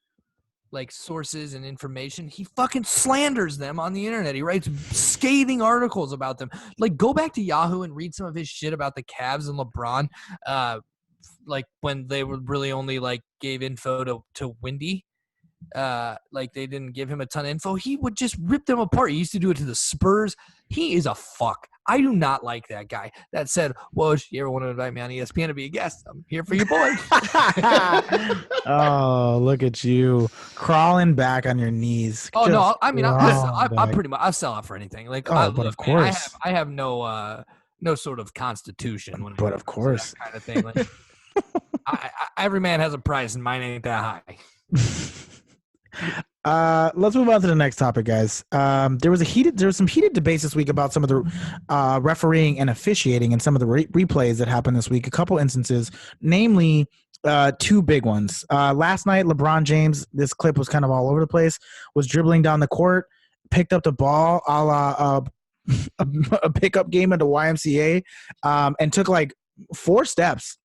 like sources and information, he fucking slanders them on the internet. He writes scathing articles about them. Like, go back to Yahoo and read some of his shit about the Cavs and LeBron. Like when they were really only like gave info to Wendy. Like they didn't give him a ton of info. He would just rip them apart. He used to do it to the Spurs. He is a fuck. I do not like that guy. That said, Woj, you ever want to invite me on ESPN to be a guest? I'm here for you, boy. Oh, look at you crawling back on your knees. Oh no, I mean, I'm pretty much. I'll sell out for anything. Like, but of course, I have no sort of constitution. But of course, kind of thing. Like, every man has a price, and mine ain't that high. Let's move on to the next topic, guys. There was some heated debates this week about some of the refereeing and officiating and some of the replays that happened this week. A couple instances, namely 2 big ones. Last night, LeBron James, this clip was kind of all over the place, was dribbling down the court, picked up the ball a la a pickup game at the YMCA, and took like 4 steps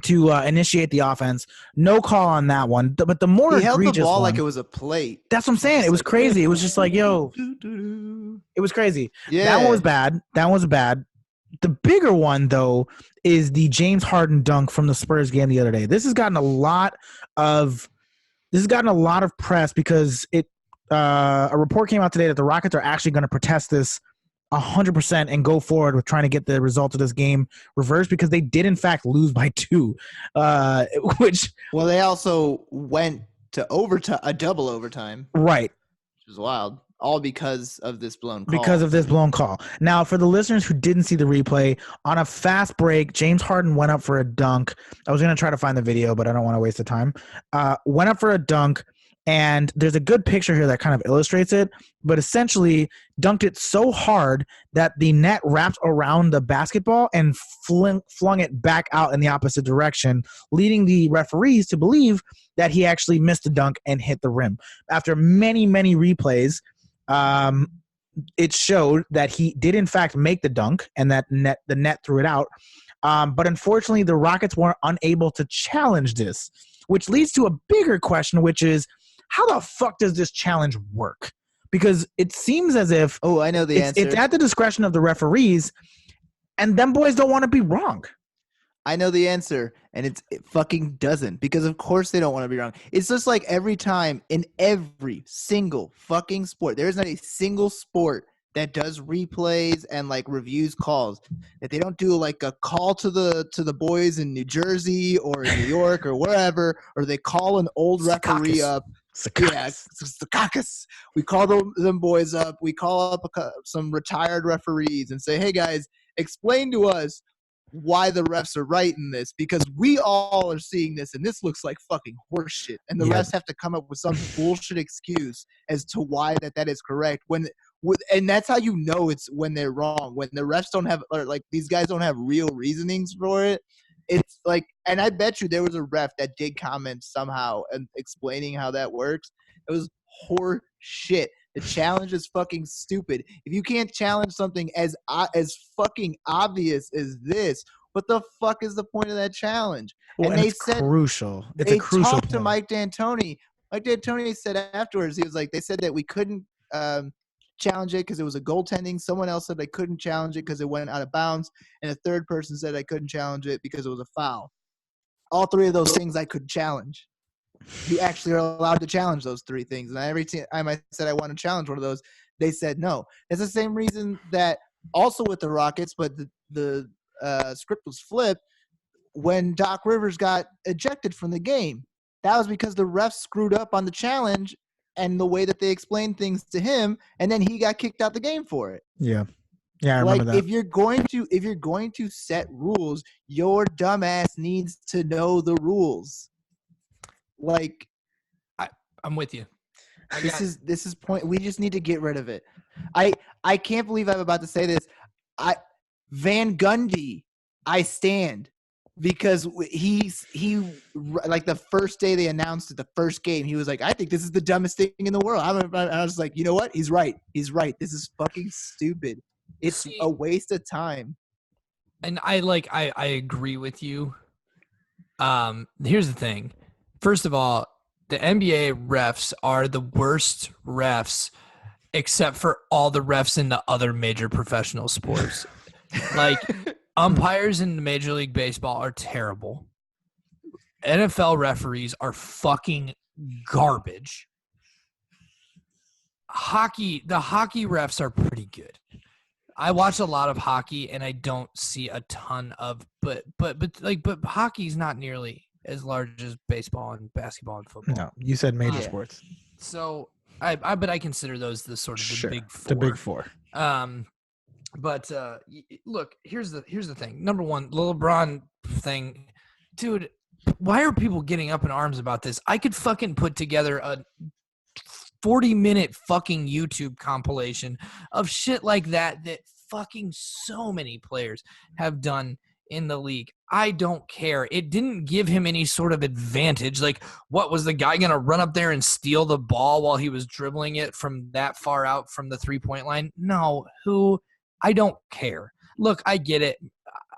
to initiate the offense. No call on that one. But the more he held the egregious ball one, like it was a plate. That's what I'm saying. It was crazy. It was just like, yo, it was crazy. Yeah. That one was bad. That one was bad. The bigger one, though, is the James Harden dunk from the Spurs game the other day. This has gotten a lot of press because a report came out today that the Rockets are actually going to protest this 100% and go forward with trying to get the result of this game reversed because they did in fact lose by 2, which they also went to a double overtime, right, which was wild, all because of this blown call. Now, for the listeners who didn't see the replay, on a fast break, James Harden went up for a dunk. I was going to try to find the video, but I don't want to waste the time. Went up for a dunk. And there's a good picture here that kind of illustrates it, but essentially dunked it so hard that the net wrapped around the basketball and flung it back out in the opposite direction, leading the referees to believe that he actually missed the dunk and hit the rim. After many, many replays, it showed that he did in fact make the dunk and that the net threw it out. But unfortunately, the Rockets were unable to challenge this, which leads to a bigger question, which is, how the fuck does this challenge work? Because it seems as if I know the answer. It's at the discretion of the referees, and them boys don't want to be wrong. I know the answer, and it fucking doesn't, because of course they don't want to be wrong. It's just like every time in every single fucking sport, there is not a single sport that does replays and like reviews calls that they don't do like a call to the boys in New Jersey or in New York or wherever, or they call an old referee up. Yeah, Secaucus. We call them boys up. We call up some retired referees and say, hey guys, explain to us why the refs are right in this, because we all are seeing this and this looks like fucking horseshit, and the refs have to come up with some bullshit excuse as to why that is correct, and that's how you know it's when they're wrong, when the refs don't have, or like these guys don't have real reasonings for it. It's like, and I bet you there was a ref that did comment somehow and explaining how that works. It was horse shit. The challenge is fucking stupid. If you can't challenge something as fucking obvious as this, what the fuck is the point of that challenge? Well, and they said crucial. It's a crucial talked to point. Mike D'Antoni. Mike D'Antoni said afterwards, he was like, they said that we couldn't challenge it because it was a goaltending. Someone else said they couldn't challenge it because it went out of bounds, and a third person said I couldn't challenge it because it was a foul. All 3 of those things I could challenge. You actually are allowed to challenge those 3 things. And every time I said I want to challenge one of those, they said no. It's the same reason that also with the Rockets, but the script was flipped when Doc Rivers got ejected from the game. That was because the refs screwed up on the challenge and the way that they explained things to him, and then he got kicked out the game for it. Yeah, I remember that. If you're going to set rules, your dumbass needs to know the rules. Like, I'm with you. This is point. We just need to get rid of it. I can't believe I'm about to say this. Van Gundy, I stand, because he like the first day they announced it, the first game, he was like, I think this is the dumbest thing in the world. I was like, you know what? He's right. This is fucking stupid. It's a waste of time. And I agree with you. Here's the thing. First of all, the NBA refs are the worst refs except for all the refs in the other major professional sports. Like, umpires in Major League Baseball are terrible. NFL referees are fucking garbage. The hockey refs are pretty good. I watch a lot of hockey and I don't see a ton of, but hockey's not nearly as large as baseball and basketball and football. No, you said major sports. So but I consider those the sort of the big 4. The big 4. But look, here's the thing. Number one, the LeBron thing, dude. Why are people getting up in arms about this? I could fucking put together a 40-minute fucking YouTube compilation of shit like that fucking so many players have done in the league. I don't care. It didn't give him any sort of advantage. Like, what was the guy going to run up there and steal the ball while he was dribbling it from that far out from the 3-point line? No, I don't care. Look, I get it.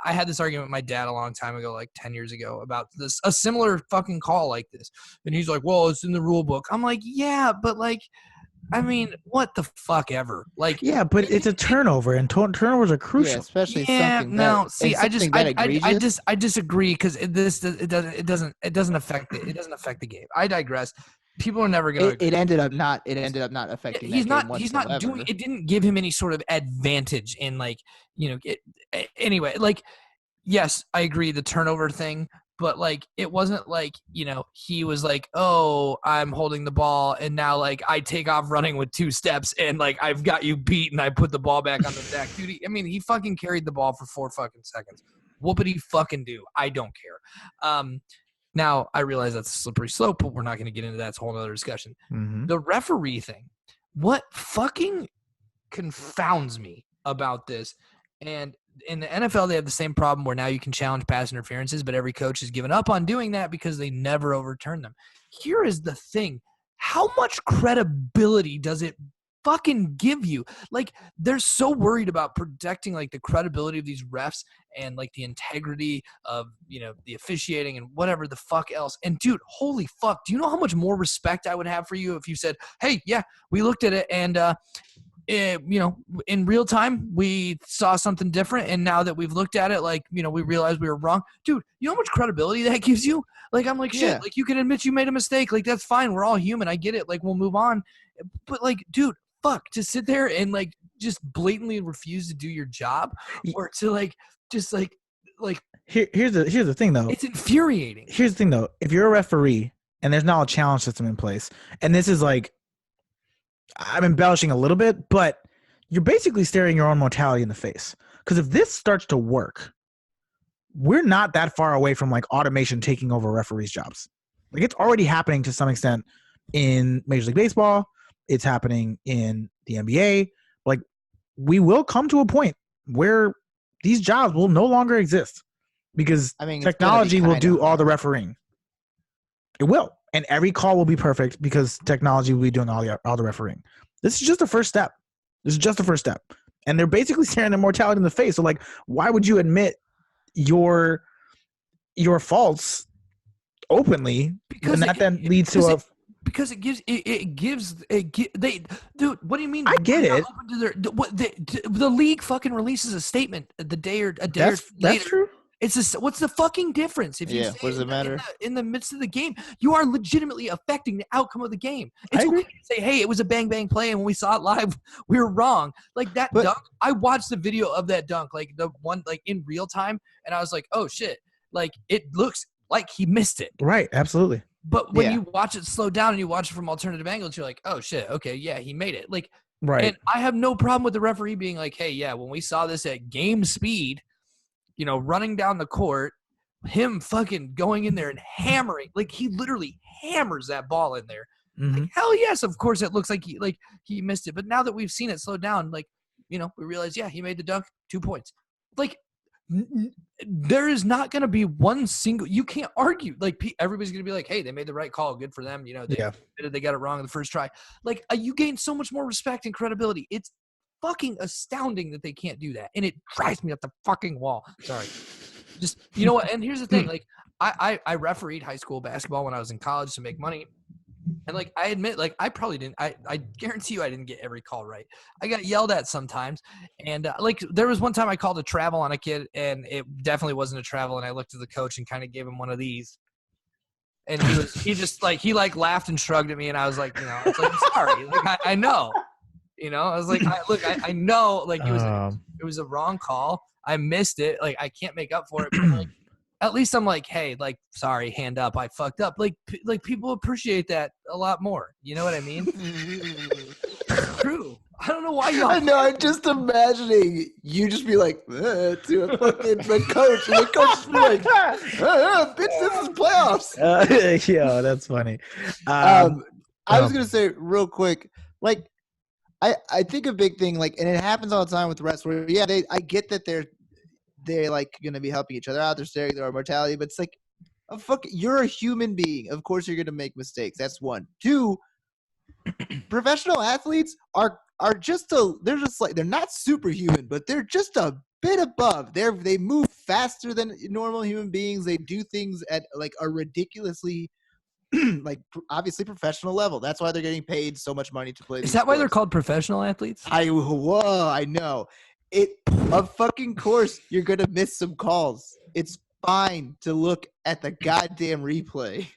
I had this argument with my dad a long time ago, like 10 years ago, about this, a similar fucking call like this. And he's like, well, it's in the rule book. I'm like, yeah, but like, I mean, what the fuck ever? Like, yeah, but it's a turnover, and turnovers are crucial. Yeah, especially I disagree because it doesn't affect it. It doesn't affect the game. I digress. People are never gonna. It ended up not affecting. He's not doing. It didn't give him any sort of advantage in anyway. Like, yes, I agree the turnover thing. But, like, it wasn't like, he was like, oh, I'm holding the ball, and now, like, I take off running with 2 steps, and, like, I've got you beat, and I put the ball back on the deck. Dude, he fucking carried the ball for 4 fucking seconds. What would he fucking do? I don't care. Now, I realize that's a slippery slope, but we're not going to get into that. It's a whole other discussion. Mm-hmm. The referee thing, what fucking confounds me about this, and in the NFL, they have the same problem where now you can challenge pass interferences, but every coach has given up on doing that because they never overturn them. Here is the thing. How much credibility does it fucking give you? Like, they're so worried about protecting, like, the credibility of these refs and, like, the integrity of, the officiating and whatever the fuck else. And, dude, holy fuck, do you know how much more respect I would have for you if you said, hey, yeah, we looked at it and, in real time, we saw something different, and now that we've looked at it, like, we realized we were wrong. Dude, you know how much credibility that gives you? Like, I'm like, shit, like, you can admit you made a mistake. Like, that's fine. We're all human. I get it. Like, we'll move on. But, like, dude, fuck, to sit there and, like, just blatantly refuse to do your job, or to, like, just, like. Here's the thing, though. It's infuriating. Here's the thing, though. If you're a referee and there's not a challenge system in place, and this is, like, I'm embellishing a little bit, but you're basically staring your own mortality in the face. Because if this starts to work, we're not that far away from, like, automation taking over referees' jobs. Like, it's already happening to some extent in Major League Baseball. It's happening in the NBA. Like, we will come to a point where these jobs will no longer exist because technology will do all the refereeing. It will. And every call will be perfect because technology will be doing all the refereeing. This is just the first step. And they're basically staring their mortality in the face. So, like, why would you admit your faults openly? Because that then leads to because dude, what do you mean? I get it. The league fucking releases a statement a day or later. That's true. It's just, what's the fucking difference? If you what does it matter? In the midst of the game, you are legitimately affecting the outcome of the game. It's okay to say, hey, it was a bang bang play, and when we saw it live, we were wrong. Like that dunk, I watched the video of that dunk, like the one, like in real time, and I was like, oh shit, like it looks like he missed it. Right, absolutely. But when you watch it slow down and you watch it from alternative angles, you're like, oh shit, okay, yeah, he made it. Like, right. And I have no problem with the referee being like, hey, yeah, when we saw this at game speed, running down the court, him fucking going in there and hammering, like he literally hammers that ball in there. Mm-hmm. Like, hell yes, of course it looks like he missed it. But now that we've seen it slow down, like, we realize, yeah, he made the dunk, 2 points. Like, there is not going to be one single, you can't argue. Like, everybody's going to be like, hey, they made the right call. Good for them. They got it wrong in the first try. Like, you gain so much more respect and credibility. It's fucking astounding that they can't do that, and it drives me up the fucking wall. Sorry. Just, you know what, and here's the thing, like, I refereed high school basketball when I was in college to make money, and, like, I admit, like, I probably didn't, I guarantee you I didn't get every call right. I got yelled at sometimes, and like, there was one time I called a travel on a kid, and it definitely wasn't a travel, and I looked at the coach and kind of gave him one of these, and he just laughed and shrugged at me, and I was like, it's like, sorry, like, I know. I was like, I know, like, it was a wrong call. I missed it. Like, I can't make up for it. But, like, at least I'm like, hey, like, sorry, hand up. I fucked up. Like, people appreciate that a lot more. You know what I mean? True. I don't know why y'all. I know. I'm just imagining you just be like, to a fucking coach, and the coach just be like, bitch, this is playoffs. Yeah, that's funny. I was gonna say real quick, like, I think a big thing, like, and it happens all the time with refs where, I get that they're like going to be helping each other out. They're sharing their mortality, but it's like, you're a human being. Of course, you're going to make mistakes. That's one. Two, professional athletes are just they're just like, they're not superhuman, but they're just a bit above. They move faster than normal human beings. They do things at like a ridiculously like obviously professional level. That's why they're getting paid so much money to play. Is that why they're called professional athletes? I know it. Of fucking course, you're gonna miss some calls. It's fine to look at the goddamn replay.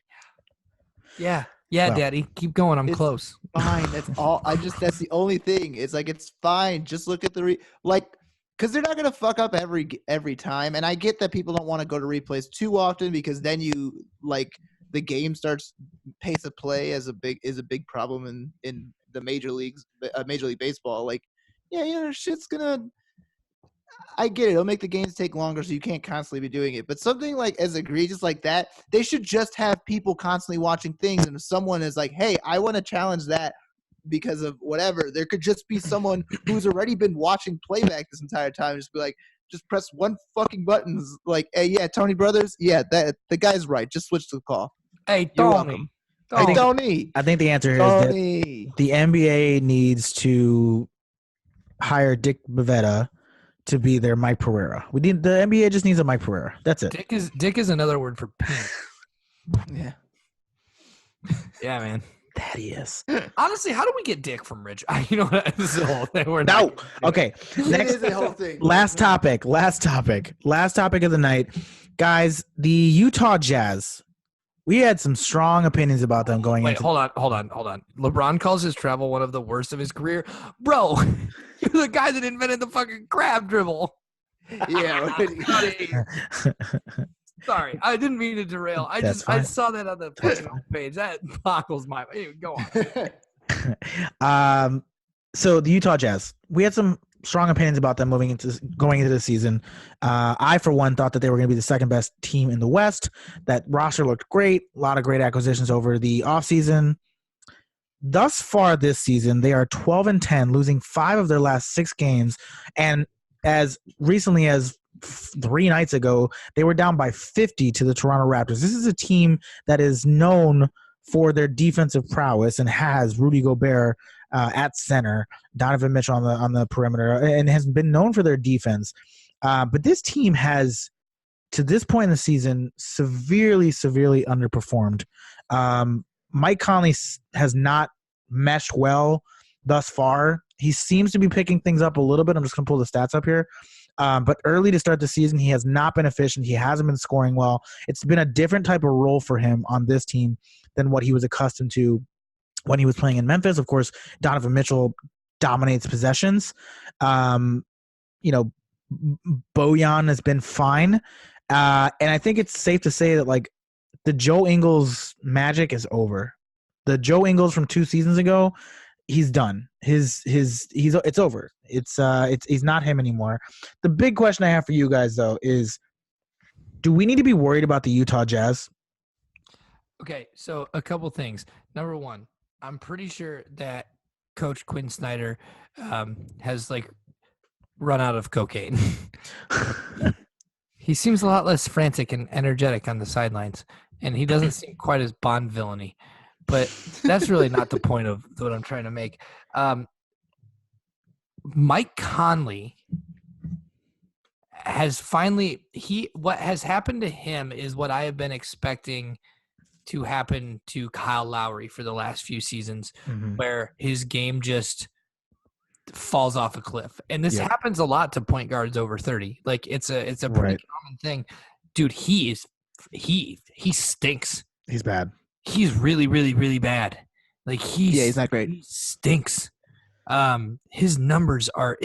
Yeah, well, Daddy, keep going. I'm close. Fine. That's all. That's the only thing. It's like, it's fine. Just look at the because they're not gonna fuck up every time. And I get that people don't want to go to replays too often, because then you like the game starts, pace of play is a big problem in the major leagues, Major League Baseball. Like, yeah, shit's gonna. I get it. It'll make the games take longer, so you can't constantly be doing it. But something like as egregious like that, they should just have people constantly watching things. And if someone is like, hey, I want to challenge that because of whatever, there could just be someone who's already been watching playback this entire time, just be like, just press one fucking button. Like, hey, yeah, Tony Brothers, yeah, that the guy's right. Just switch to the call. Hey, Tony. I think the answer here is that the NBA needs to hire Dick Bavetta to be their Mike Pereira. The NBA just needs a Mike Pereira. That's it. Dick is another word for pimp. Yeah. Yeah, man. That he is. Honestly, how do we get Dick from Rich? You know what? This is the whole thing. No. Okay. Next, the whole thing. Last topic of the night. Guys, the Utah Jazz. We had some strong opinions about them going into. Hold on. LeBron calls his travel one of the worst of his career. Bro, you're the guy that invented the fucking crab dribble. Yeah. Sorry, I didn't mean to derail. I saw that on the fucking page. That boggles my mind. Anyway, go on. So the Utah Jazz, we had some strong opinions about them going into the season. I, for one, thought that they were going to be the second best team in the West. That roster looked great. A lot of great acquisitions over the offseason. Thus far this season, they are 12-10, losing 5 of their last 6 games. And as recently as 3 nights ago, they were down by 50 to the Toronto Raptors. This is a team that is known for their defensive prowess and has Rudy Gobert at center, Donovan Mitchell on the perimeter, and has been known for their defense. But this team has, to this point in the season, severely underperformed. Mike Conley has not meshed well thus far. He seems to be picking things up a little bit. I'm just going to pull the stats up here. But early to start the season, he has not been efficient. He hasn't been scoring well. It's been a different type of role for him on this team than what he was accustomed to when he was playing in Memphis. Of course, Donovan Mitchell dominates possessions. Bojan has been fine. And I think it's safe to say that, like, the Joe Ingles magic is over. The Joe Ingles from 2 seasons ago, he's done. It's over. He's not him anymore. The big question I have for you guys, though, is, do we need to be worried about the Utah Jazz? Okay, so a couple things. Number one, I'm pretty sure that Coach Quinn Snyder has run out of cocaine. He seems a lot less frantic and energetic on the sidelines, and he doesn't seem quite as Bond villainy. But that's really not the point of what I'm trying to make. Mike Conley has finally what has happened to him is what I have been expecting to happen to Kyle Lowry for the last few seasons, where his game just falls off a cliff. And this happens a lot to point guards over 30. Like, it's a pretty common thing. Dude, he stinks. He's bad. He's really, really, really bad. Like, he's not great. He stinks. His numbers are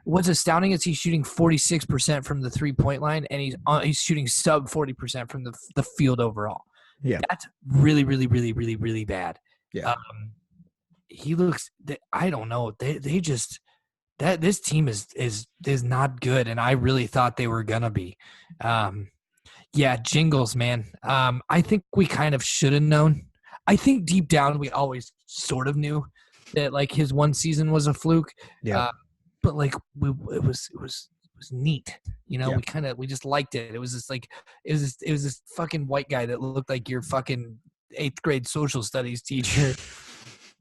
what's astounding is he's shooting 46% from the 3-point line, and he's shooting sub 40% from the field overall. Yeah, that's really, really, really, really, really bad. Yeah, he looks. I don't know. They just this team is not good, and I really thought they were gonna be. Yeah, Jingles, man. I think we kind of should have known. I think deep down we always sort of knew that his one season was a fluke. Yeah. But it was was neat. You know, we just liked it. It was just like it was this fucking white guy that looked like your fucking 8th grade social studies teacher.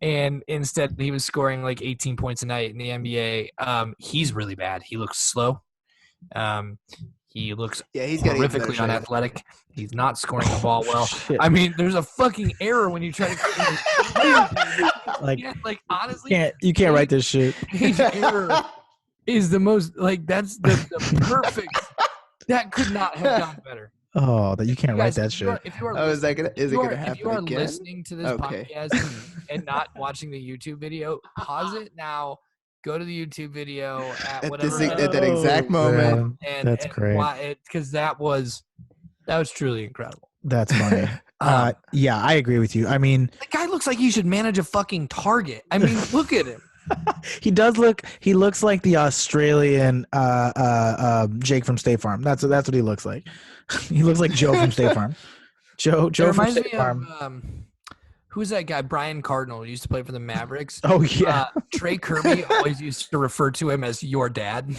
And instead, he was scoring like 18 points a night in the NBA. He's really bad. He looks slow. He looks he's horrifically unathletic. He's not scoring the ball well. Shit. I mean, there's a fucking error when you try to like honestly, you can't write this shit. Page error is the most like that's the perfect. That could not have gone better. Oh, that you can't write that shit. Is it gonna happen again? If you are listening to this podcast and not watching the YouTube video, pause it now. Go to the YouTube video at that exact moment. And that's great. Because that was truly incredible. That's funny. Yeah, I agree with you. I mean, the guy looks like he should manage a fucking Target. I mean, look at him. He looks like the Australian Jake from State Farm. That's what he looks like. He looks like Joe from State Farm. Joe from State Farm. Who's that guy? Brian Cardinal used to play for the Mavericks. Oh yeah. Trey Kirby always used to refer to him as your dad.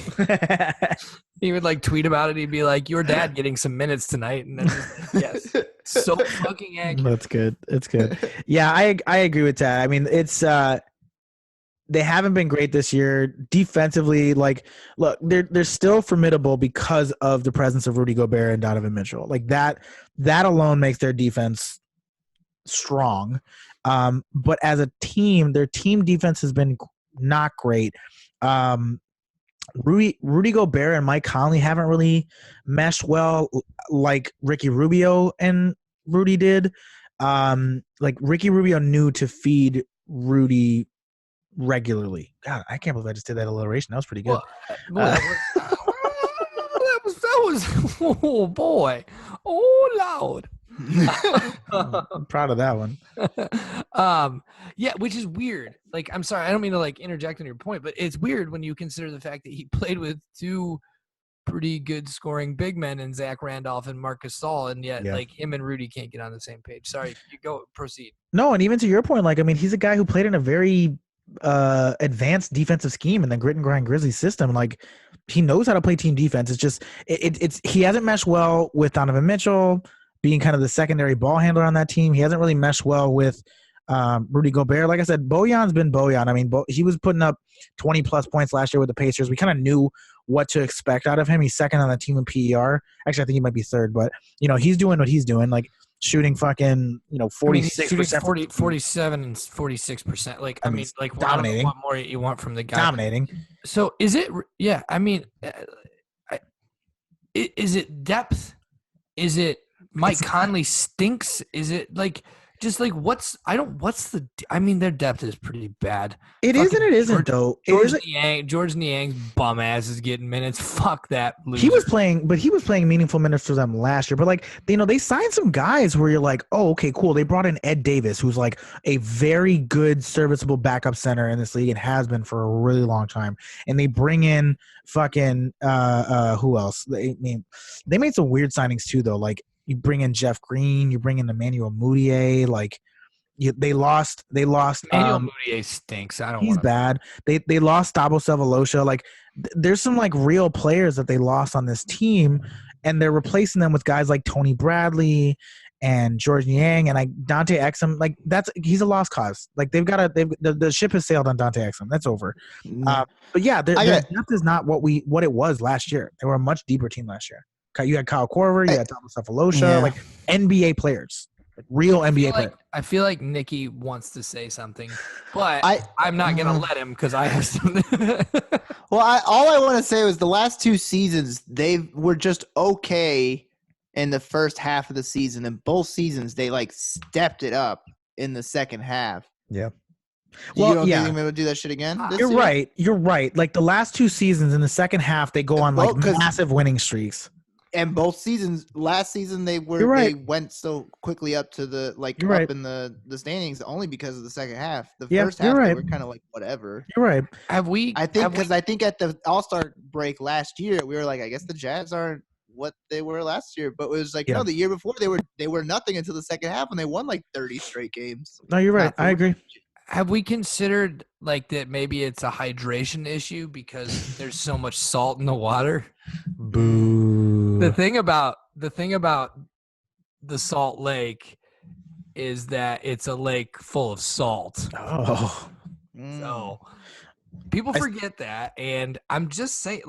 He would like tweet about it. He'd be like, "Your dad getting some minutes tonight," and then yes, so fucking accurate. That's good. It's good. Yeah, I agree with that. I mean, it's they haven't been great this year defensively. Like, look, they're still formidable because of the presence of Rudy Gobert and Donovan Mitchell. Like that alone makes their defense strong. But as a team, their team defense has been not great. Rudy Gobert and Mike Conley haven't really meshed well like Ricky Rubio and Rudy did. Like Ricky Rubio knew to feed Rudy regularly. God, I can't believe I just did that alliteration. That was pretty good. That was oh boy. Oh Lord. I'm proud of that one. Yeah, which is weird. Like, I'm sorry, I don't mean to like interject on your point, but it's weird when you consider the fact that he played with two pretty good scoring big men in Zach Randolph and Marc Gasol, and yet like him and Rudy can't get on the same page. Sorry, you proceed. No, and even to your point, like, I mean, he's a guy who played in a very advanced defensive scheme in the grit and grind Grizzlies system. Like, he knows how to play team defense. It's just it's he hasn't meshed well with Donovan Mitchell being kind of the secondary ball handler on that team. He hasn't really meshed well with Rudy Gobert. Like I said, Bojan's been Bojan. I mean, he was putting up 20-plus points last year with the Pacers. We kind of knew what to expect out of him. He's second on the team in PER. Actually, I think he might be third. But, you know, he's doing what he's doing, like shooting fucking, 46%. 47 and 46%. Like, I mean, like, dominating. What more you want from the guy? Dominating. So is it – yeah, I mean, is it depth? Is it – Mike Conley stinks? Is it like just like I mean, their depth is pretty bad. It is and it isn't though. George Niang's bum ass is getting minutes. Fuck that loser. He was playing meaningful minutes for them last year. But like, they signed some guys where you're like, oh, okay, cool. They brought in Ed Davis, who's like a very good, serviceable backup center in this league and has been for a really long time. And they bring in fucking who else? They made some weird signings too, though. Like, you bring in Jeff Green, you bring in Emmanuel Mudiay. Like, they lost. Emmanuel Mudiay stinks. He's bad. They lost Stabo Sevolosha. Like, there's some like real players that they lost on this team, and they're replacing them with guys like Tony Bradley and George Niang and Dante Exum. Like, he's a lost cause. Like, the ship has sailed on Dante Exum. That's over. But yeah, their depth is not what it was last year. They were a much deeper team last year. You had Kyle Korver, you had Thomas Cephalosha, like NBA players, like real NBA players. I feel like Nicky wants to say something, but I'm not going to let him because I have something. Well, all I want to say was the last two seasons, they were just okay in the first half of the season. And both seasons, they like stepped it up in the second half. Yeah. Well, you don't think they're going to do that shit again? You're right. You're right. Like, the last two seasons in the second half, they go on like massive winning streaks. And both seasons, last season they went so quickly up to the up in the standings only because of the second half. The first half they were kind of like whatever. You're right. I think at the All-Star break last year we were like, I guess the Jazz aren't what they were last year, but it was like the year before they were nothing until the second half and they won like 30 straight games. No, you're right. I agree. Have we considered like that maybe it's a hydration issue because there's so much salt in the water. Boo. The thing about the Salt Lake is that it's a lake full of salt. Oh. So people forget that, and I'm just saying,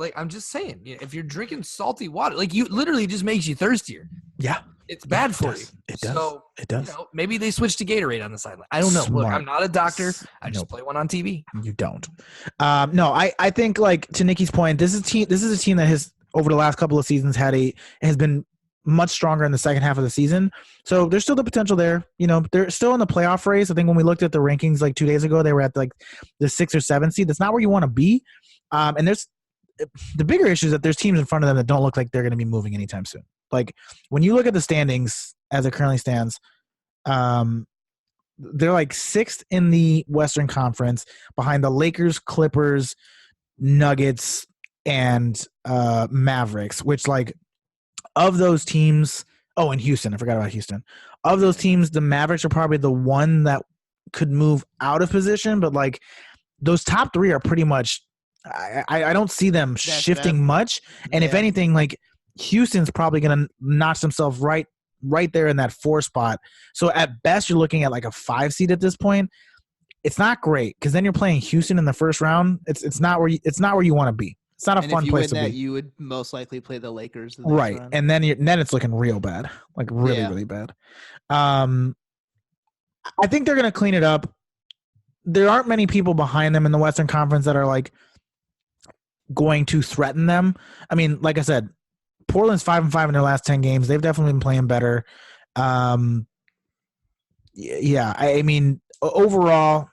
if you're drinking salty water, like you literally just makes you thirstier. Yeah. It's bad for you. It does. So, it does. You know, maybe they switch to Gatorade on the sideline. I don't know. Smart. Look, I'm not a doctor. I just play one on TV. You don't. No, I think, like, to Nikki's point, this is a team that has over the last couple of seasons has been much stronger in the second half of the season. So there's still the potential there. You know, they're still in the playoff race. I think when we looked at the rankings like 2 days ago, they were at like the 6 or 7 seed. That's not where you want to be. And there's the bigger issue is that there's teams in front of them that don't look like they're going to be moving anytime soon. Like when you look at the standings as it currently stands, they're like 6th in the Western Conference behind the Lakers, Clippers, Nuggets, and Mavericks, which, like, of those teams, and Houston. I forgot about Houston. Of those teams, the Mavericks are probably the one that could move out of position, but like those top 3 are pretty much I don't see them shifting much. And if anything, like Houston's probably going to notch themselves right there in that 4 spot. So at best, you're looking at like a 5 seed at this point. It's not great because then you're playing Houston in the first round. It's not where you want to be. It's not a fun place to be. You would most likely play the Lakers. Right. And then it's looking real bad, like really bad. I think they're going to clean it up. There aren't many people behind them in the Western Conference that are like going to threaten them. I mean, like I said, Portland's 5-5 in their last 10 games. They've definitely been playing better. Yeah. I mean, overall,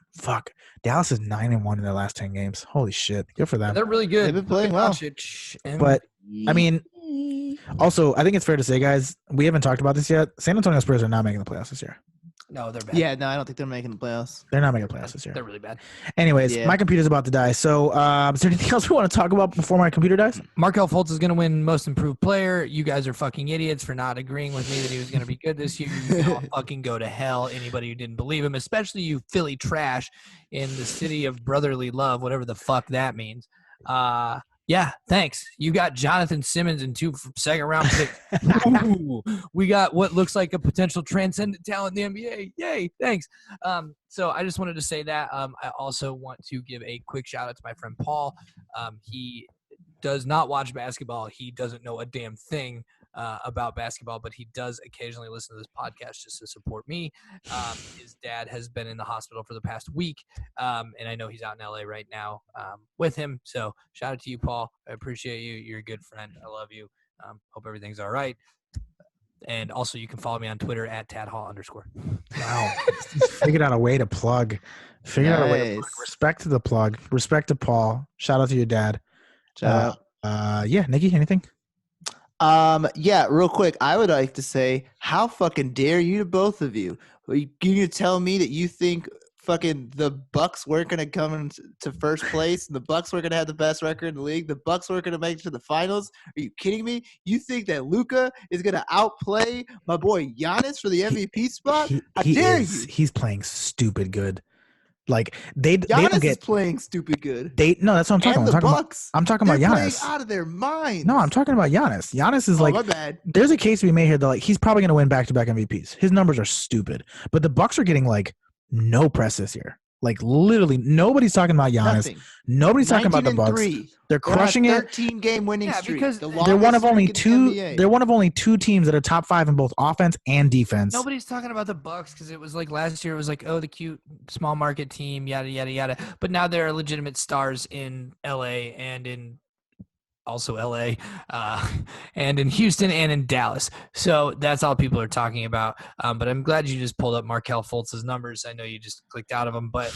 Dallas is 9-1 in their last 10 games. Holy shit. Good for them. They're really good. They've been playing well. But, I mean, also, I think it's fair to say, guys, we haven't talked about this yet. San Antonio Spurs are not making the playoffs this year. No, they're bad. Yeah, no, I don't think they're making the playoffs. They're not making the playoffs this year. They're really bad. Anyways, my computer's about to die. So, is there anything else we want to talk about before my computer dies? Markelle Fultz is going to win Most Improved Player. You guys are fucking idiots for not agreeing with me that he was going to be good this year. You can all fucking go to hell. Anybody who didn't believe him, especially you Philly trash in the city of brotherly love, whatever the fuck that means. Yeah, thanks. You got Jonathan Simmons and 2 second-round picks. Ooh, we got what looks like a potential transcendent talent in the NBA. Yay, thanks. So I just wanted to say that. I also want to give a quick shout-out to my friend Paul. He does not watch basketball. He doesn't know a damn thing about basketball, but he does occasionally listen to this podcast just to support me. His dad has been in the hospital for the past week, and I know he's out in LA right now with him. So shout out to you, Paul. I appreciate you. You're a good friend. I love you. Hope everything's all right. And also, you can follow me on Twitter at @tadhall_. Wow. Figured out a way to plug. Respect to the plug. Respect to Paul. Shout out to your dad. Shout out. Yeah, Nikki, anything? Yeah, real quick, I would like to say, how fucking dare you to both of you? Are you going to tell me that you think fucking the Bucks weren't going to come into first place and the Bucks were going to have the best record in the league? The Bucks were going to make it to the finals? Are you kidding me? You think that Luka is going to outplay my boy Giannis for the MVP spot? How dare you? He's playing stupid good. Like they Giannis don't get is playing stupid good. No, that's what I'm talking about. I'm talking about Giannis. Playing out of their minds. No, I'm talking about Giannis. Giannis is like, my bad. There's a case to be made here that like he's probably going to win back-to-back MVPs. His numbers are stupid, but the Bucks are getting like no press this year. Like literally, nobody's talking about Giannis. Nothing. Nobody's talking about the Bucks. They're crushing it. 13-game winning streak. Because they're one of only 2. They're one of only 2 teams that are top 5 in both offense and defense. Nobody's talking about the Bucks because it was like last year. It was like, oh, the cute small market team, yada yada yada. But now there are legitimate stars in LA and in also LA, and in Houston and in Dallas. So that's all people are talking about. But I'm glad you just pulled up Markelle Fultz's numbers. I know you just clicked out of them, but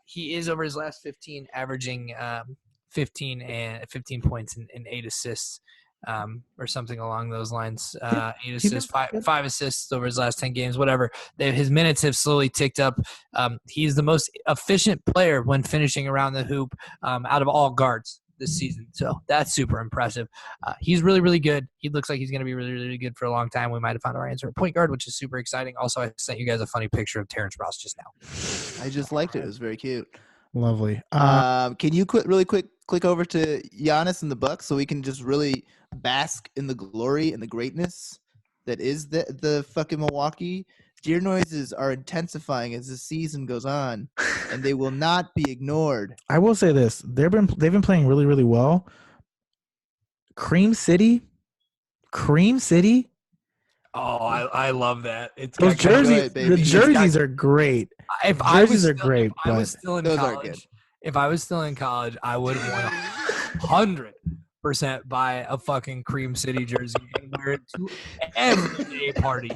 he is over his last 15, averaging 15 points and 8 assists, or something along those lines. 8 assists, 5 assists over his last 10 games, whatever. His minutes have slowly ticked up. He's the most efficient player when finishing around the hoop out of all guards this season. So that's super impressive. He's really, really good. He looks like he's going to be really, really good for a long time. We might have found our answer at point guard, which is super exciting. Also, I sent you guys a funny picture of Terrence Ross just now. I just liked it. It was very cute. Lovely. Can you really quick click over to Giannis and the Bucks so we can just really bask in the glory and the greatness that is the fucking Milwaukee? Deer noises are intensifying as the season goes on, and they will not be ignored. I will say this: they've been playing really, really well. Cream City. Oh, I love that. It's Those got kind of jerseys. baby. The jerseys are great. If I was Jerseys are still, great, if I was but still in those are good. college, if I was still in college, I would 100% buy a fucking Cream City jersey and wear it to every day party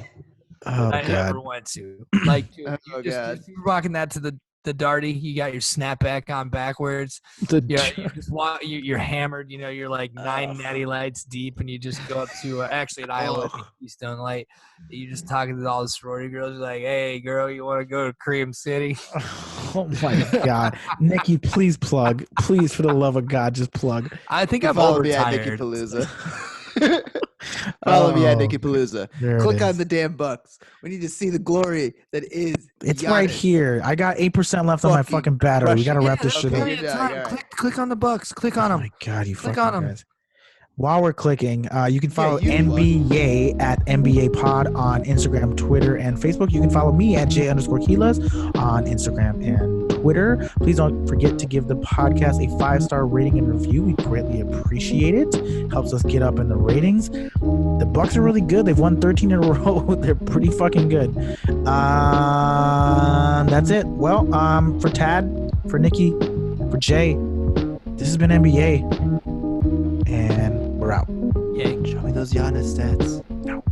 oh I god, ever went to. Like, dude, Oh, you God. you're rocking that to the darty. You got your snapback on backwards. Yeah, you just want you're hammered. You know, you're like 9 natty lights deep, and you just go up to actually at Iowa Keystone Light. You just talking to all the sorority girls. You're like, "Hey, girl, you want to go to Cream City?" oh my god, Nikki, please plug. Please, for the love of God, just plug. I think I'm Follow me at Nikki overtired. Palooza. Follow me at Nikki God. Palooza. There it Click on is. the damn Bucks. We need to see the glory that is. It's Giannis. right here. I got 8% left on my fucking battery. We gotta crushing. wrap this Yeah, shit that's up. Okay, plenty of you're done. time. All right. Click on the Bucks. Click on Oh them. my god, you Click fucking on 'em. guys. While we're clicking, you can follow you NBA at NBA Pod on Instagram, Twitter, and Facebook. You can follow me at J_Kilas on Instagram and Twitter. Please don't forget to give the podcast a 5-star rating and review. We greatly appreciate it. Helps us get up in the ratings. The Bucks are really good. They've won 13 in a row. They're pretty fucking good. That's it. Well, for Tad, for Nikki, for Jay, this has been NBA. And we're out. Yay. Show me those Giannis stats. No.